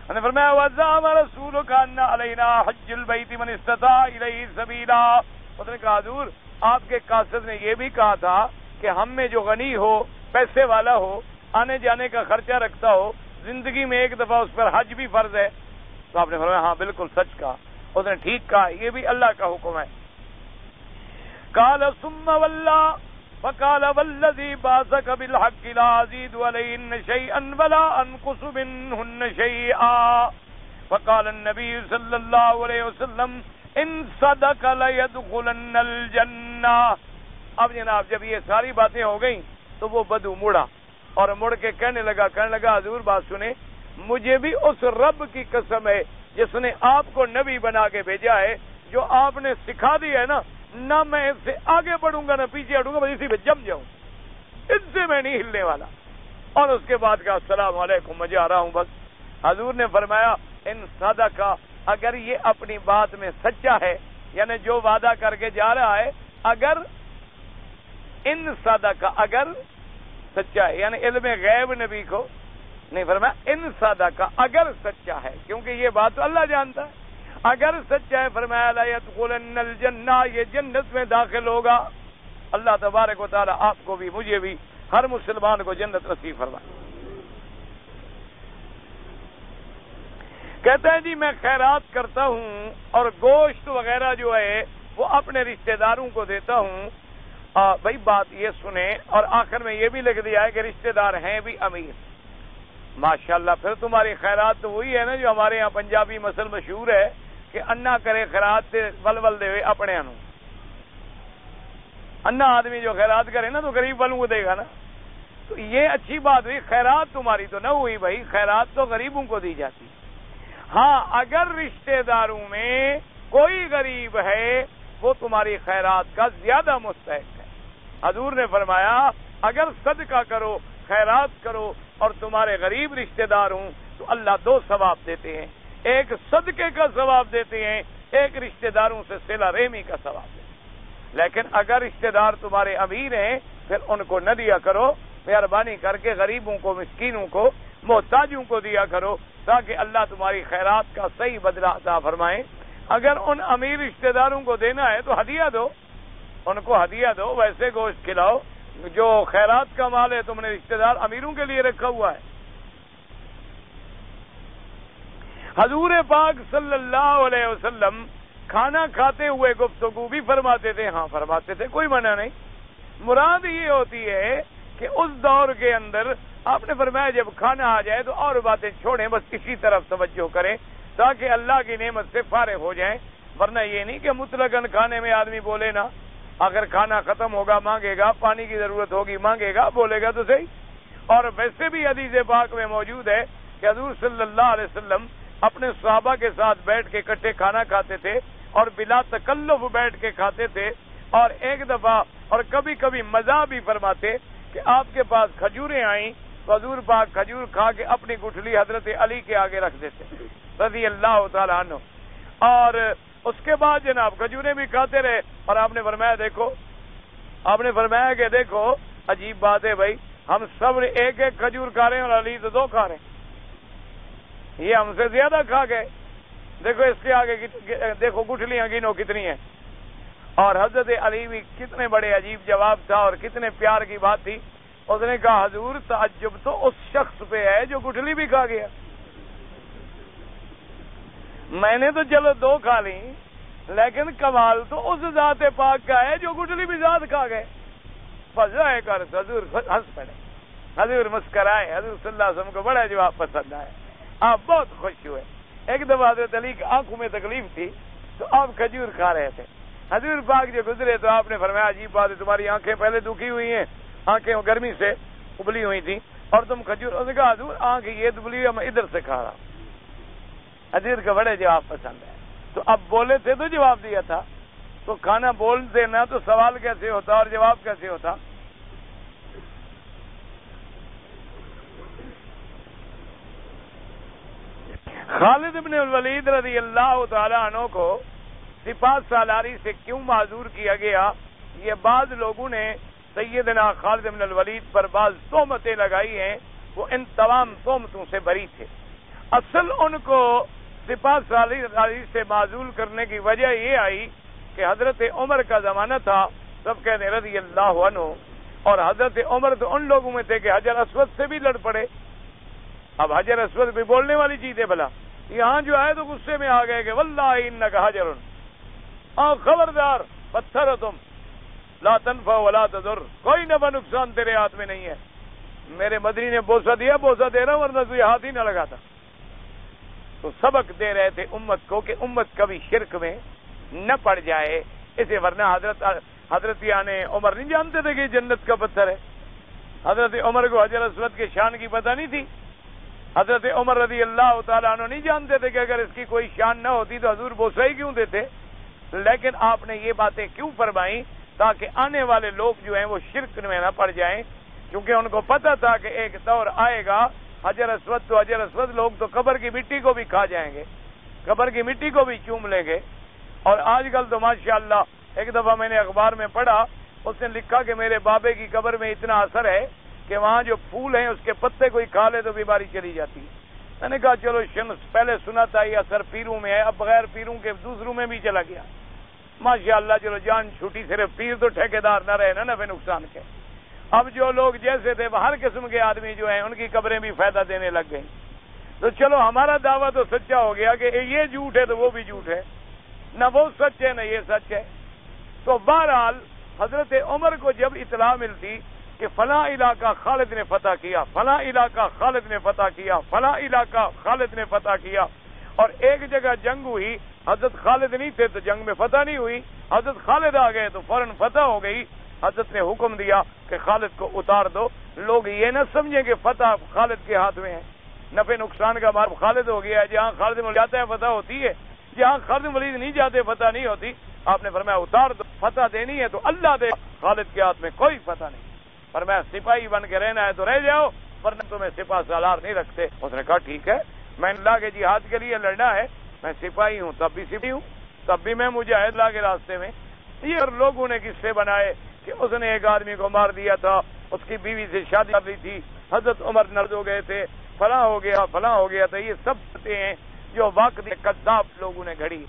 Speaker 1: انہوں نے فرمایا وزعم رسولک ان علینا حج البیت من استطاع الیہ سبیلا. اس نے کہا حضور آپ کے قاصد نے یہ بھی کہا تھا کہ ہم میں جو غنی ہو، پیسے والا ہو، آنے جانے کا خرچہ رکھتا ہو، زندگی میں ایک دفعہ اس پر حج بھی فرض ہے. تو آپ نے فرمایا ہاں بالکل سچ کہا. اس نے ٹھیک کہا، یہ بھی اللہ کا حکم ہے. قال ثم واللہ فقال والذی بعثک بالحق لا ازید علیہن شیئا ولا انقص منہن شیئا. فقال النبی صلی اللہ علیہ وسلم ان صدق لیدخلن الجنہ. اب جناب جب یہ ساری باتیں ہو گئیں تو وہ بدو مڑا اور مڑ کے کہنے لگا حضور بات سنیں، مجھے بھی اس رب کی قسم ہے جس نے آپ کو نبی بنا کے بھیجا ہے، جو آپ نے سکھا دی ہے نا، نہ میں اس سے آگے بڑھوں گا نہ پیچھے ہٹوں گا، بس اسی پہ جم جاؤں، اس سے میں نہیں ہلنے والا. اور اس کے بعد کہا السلام علیکم میں جا رہا ہوں بس. حضور نے فرمایا ان صدقہ، اگر یہ اپنی بات میں سچا ہے، یعنی جو وعدہ کر کے جا رہا ہے، اگر ان صدقہ، اگر سچا ہے، یعنی علم غیب نبی کو نہیں فرمایا ان صدقہ، اگر سچا ہے، کیونکہ یہ بات تو اللہ جانتا ہے. اگر سچا ہے فرمایا لا يدخلن الجنہ، یہ جنت میں داخل ہوگا. اللہ تبارک و تعالی آپ کو بھی مجھے بھی ہر مسلمان کو جنت نصیب فرمائے. کہتا ہے جی میں خیرات کرتا ہوں اور گوشت وغیرہ جو ہے وہ اپنے رشتہ داروں کو دیتا ہوں. بھائی بات یہ سنیں، اور آخر میں یہ بھی لکھ دیا ہے کہ رشتہ دار ہیں بھی امیر. ماشاءاللہ، پھر تمہاری خیرات تو وہی ہے نا جو ہمارے ہاں پنجابی مسل مشہور ہے کہ انا کرے خیرات ول دے اپنے انو. انا آدمی جو خیرات کرے نا تو غریب والوں کو دے گا نا. تو یہ اچھی بات ہوئی، خیرات تمہاری تو نہ ہوئی بھائی، خیرات تو غریبوں کو دی جاتی. ہاں اگر رشتہ داروں میں کوئی غریب ہے وہ تمہاری خیرات کا زیادہ مستحق ہے. حضور نے فرمایا اگر صدقہ کرو، خیرات کرو اور تمہارے غریب رشتہ دار ہوں تو اللہ دو ثواب دیتے ہیں، ایک صدقے کا ثواب دیتے ہیں، ایک رشتہ داروں سے صلہ رحمی کا ثواب دیتے ہیں. لیکن اگر رشتہ دار تمہارے امیر ہیں پھر ان کو نہ دیا کرو، مہربانی کر کے غریبوں کو، مسکینوں کو، محتاجوں کو دیا کرو تاکہ اللہ تمہاری خیرات کا صحیح بدلہ عطا فرمائے. اگر ان امیر رشتہ داروں کو دینا ہے تو ہدیہ دو، ان کو ہدیہ دو، ویسے گوشت کھلاؤ. جو خیرات کا مال ہے تم نے رشتہ دار امیروں کے لیے رکھا ہوا ہے. حضور پاک صلی اللہ علیہ وسلم کھانا کھاتے ہوئے گفتگو بھی فرماتے تھے. ہاں فرماتے تھے، کوئی منع نہیں. مراد یہ ہوتی ہے کہ اس دور کے اندر آپ نے فرمایا جب کھانا آ جائے تو اور باتیں چھوڑیں، بس اسی طرف توجہ کریں تاکہ اللہ کی نعمت سے فارغ ہو جائیں. ورنہ یہ نہیں کہ مطلقاً کھانے میں آدمی بولے نا، اگر کھانا ختم ہوگا مانگے گا، پانی کی ضرورت ہوگی مانگے گا، بولے گا تو صحیح. اور ویسے بھی حدیث پاک میں موجود ہے کہ حضور صلی اللہ علیہ وسلم اپنے صحابہ کے ساتھ بیٹھ کے اکٹھے کھانا کھاتے تھے اور بلا تکلف بیٹھ کے کھاتے تھے. اور ایک دفعہ اور کبھی کبھی مزاح بھی فرماتے کہ آپ کے پاس کھجوریں آئیں تو حضور پاک کھجور کھا کے اپنی گٹھلی حضرت علی کے آگے رکھ دیتے رضی اللہ تعالیٰ عنہ. اور اس کے بعد جناب کھجوریں بھی کھاتے رہے. اور آپ نے فرمایا دیکھو، آپ نے فرمایا کہ دیکھو عجیب بات ہے بھائی، ہم سب ایک ایک کھجور کھا رہے ہیں اور علی تو دو کھا رہے ہیں، یہ ہم سے زیادہ کھا گئے. دیکھو اس کے آگے دیکھو گٹھلیاں گنو کتنی ہیں. اور حضرت علی بھی کتنے بڑے عجیب جواب تھا اور کتنے پیار کی بات تھی. اس نے کہا حضور تعجب تو اس شخص پہ ہے جو گٹھلی بھی کھا گیا، میں نے تو چلو دو کھا لی، لیکن کمال تو اس ذات پاک کا ہے جو گٹھلی بھی ذات کھا گئے. فضائے کر حضور ہنس پڑے، حضور مسکرائے. حضور صلی اللہ علیہ وسلم کو بڑا جواب پسند آیا، آپ بہت خوش ہوئے. ایک دفعہ حضرت علی کی آنکھوں میں تکلیف تھی تو آپ کھجور کھا رہے تھے. حضور پاک جو گزرے تو آپ نے فرمایا عجیب بات ہے، تمہاری آنکھیں پہلے دکھی ہوئی ہیں، آنکھیں گرمی سے ابلی ہوئی تھی اور تم کھجور. اس نے کہا حضور آنکھ یہ دبلی ہے، میں ادھر سے کھا رہا ہوں. حضور کا بڑے جواب پسند ہے. تو اب بولے تھے تو جواب دیا تھا، تو کھانا بول دینا تو سوال کیسے ہوتا اور جواب کیسے ہوتا. خالد بن الولید رضی اللہ تعالی عنہ کو سپاہ سالاری سے کیوں معذور کیا گیا، یہ بعض لوگوں نے سیدنا خالد بن الولید پر بعض تہمتیں لگائی ہیں، وہ ان تمام تہمتوں سے بری تھے. اصل ان کو سپاہ سالاری سے معزول کرنے کی وجہ یہ آئی کہ حضرت عمر کا زمانہ تھا، سب کہتے رضی اللہ عنہ، اور حضرت عمر تو ان لوگوں میں تھے کہ حجر اسود سے بھی لڑ پڑے. اب حجر اسود بھی بولنے والی چیز ہے بھلا، یہاں جو آئے تو غصے میں آ گئے کہ واللہ انک حجر، خبردار پتھر ہو تم. لا تنفع ولا تضر، کوئی نفع نقصان تیرے ہاتھ میں نہیں ہے۔ میرے مدنی نے بوسہ دیا، بوسہ دے رہا ورنہ تو یہ ہاتھ ہی نہ لگاتا۔ تو سبق دے رہے تھے امت کو کہ امت کبھی شرک میں نہ پڑ جائے اسے، ورنہ حضرت یعنی عمر نہیں جانتے تھے کہ جنت کا پتھر ہے؟ حضرت عمر کو حجر اسود کے شان کی پتہ نہیں تھی؟ حضرت عمر رضی اللہ تعالیٰ عنہ نہیں جانتے تھے کہ اگر اس کی کوئی شان نہ ہوتی تو حضور بوسہ ہی کیوں دیتے؟ لیکن آپ نے یہ باتیں کیوں فرمائیں؟ تاکہ آنے والے لوگ جو ہیں وہ شرک میں نہ پڑ جائیں، کیونکہ ان کو پتہ تھا کہ ایک دور آئے گا حجر اسود تو حجر اسود، لوگ تو قبر کی مٹی کو بھی کھا جائیں گے، قبر کی مٹی کو بھی چوم لیں گے۔ اور آج کل تو ماشاءاللہ ایک دفعہ میں نے اخبار میں پڑھا، اس نے لکھا کہ میرے بابے کی قبر میں اتنا اثر ہے کہ وہاں جو پھول ہیں اس کے پتے کوئی کھا لے تو بیماری چلی جاتی ہے۔ میں نے کہا چلو پہلے سنا تھا یہ اثر پیروں میں ہے، اب بغیر پیروں کے دوسروں میں بھی چلا گیا۔ ماشاءاللہ چلو جان چھوٹی، صرف پیر تو ٹھیکیدار نہ رہے نا نفع نقصان کے۔ اب جو لوگ جیسے تھے ہر قسم کے آدمی جو ہیں ان کی قبریں بھی فائدہ دینے لگ گئیں۔ تو چلو ہمارا دعویٰ تو سچا ہو گیا کہ یہ جھوٹ ہے تو وہ بھی جھوٹ ہے، نہ وہ سچ ہے نہ یہ سچ ہے۔ تو بہرحال حضرت عمر کو جب اطلاع ملتی کہ فلاں علاقہ خالد نے فتح کیا، فلاں علاقہ خالد نے فتح کیا، فلاں علاقہ خالد نے فتح کیا، اور ایک جگہ جنگ ہوئی، حضرت خالد نہیں تھے تو جنگ میں فتح نہیں ہوئی، حضرت خالد آ گئے تو فوراً فتح ہو گئی۔ حضرت نے حکم دیا کہ خالد کو اتار دو۔ لوگ یہ نہ سمجھیں کہ فتح خالد کے ہاتھ میں ہے، نفع نقصان کا مار خالد ہو گیا ہے۔ جہاں خالد ولید جاتا ہے فتح ہوتی ہے، جہاں خالد ولید نہیں جاتے فتح نہیں ہوتی۔ آپ نے فرمایا اتار دو، فتح دینی ہے تو اللہ دے، خالد کے ہاتھ میں کوئی فتح نہیں۔ فرمایا سپاہی بن کے رہنا ہے تو رہ جاؤ، ورنہ تمہیں سپاہ سالار نہیں رکھتے۔ اس نے کہا ٹھیک ہے، میں اللہ کے جہاد کے لیے لڑنا ہے، میں سپاہی ہوں تب بھی سپاہی ہوں، تب بھی میں مجاہد اللہ کے راستے میں۔ یہ لوگوں نے قصے بنائے کہ اس نے ایک آدمی کو مار دیا تھا، اس کی بیوی سے شادی کر لی تھی، حضرت عمر نرد ہو گئے تھے، فلاں ہو گیا فلاں ہو گیا تھا۔ یہ سب باتیں ہیں جو واقعی کذاب لوگوں نے گھڑی۔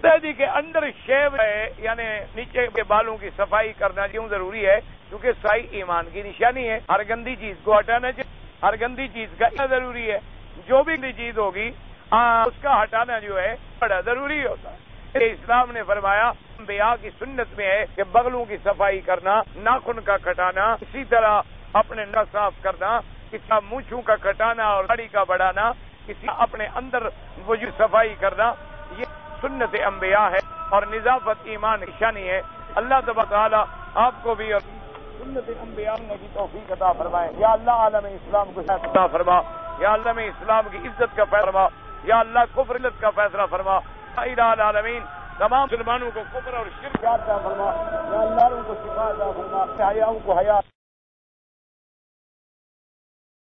Speaker 1: دہدی کے اندر شیو ہے، یعنی نیچے کے بالوں کی صفائی کرنا کیوں ضروری ہے؟ کیونکہ صحیح ایمان کی نشانی ہے۔ ہر گندی چیز کو ہٹانا چاہیے، ہر گندی چیز کا ضروری ہے۔ جو بھی گندی چیز ہوگی اس کا ہٹانا جو ہے بڑا ضروری ہوتا ہے۔ اسلام نے فرمایا انبیاء کی سنت میں ہے کہ بغلوں کی صفائی کرنا، ناخن کا کٹانا، اسی طرح اپنے ناک صاف کرنا، کسی مونچھوں کا کٹانا اور داڑھی کا بڑھانا، کسی اپنے اندر وجود صفائی کرنا، یہ سنت انبیاء ہے اور نظافت ایمان کی نشانی ہے۔ اللہ تبارک تعالی آپ کو بھی اور سنت انبیاء کی توفیق عطا فرمائے۔ یا اللہ عالم اسلام کو عطا فرما، یا اللہ میں اسلام کی عزت کا فیصلہ فرما، یا اللہ کفر عزت کا فیصلہ فرما۔ الہ العالمین تمام مسلمانوں کو کفر اور شرک سے عطا فرما، یا اللہ ان کو شفا عطا فرما، حیاؤں کو حیا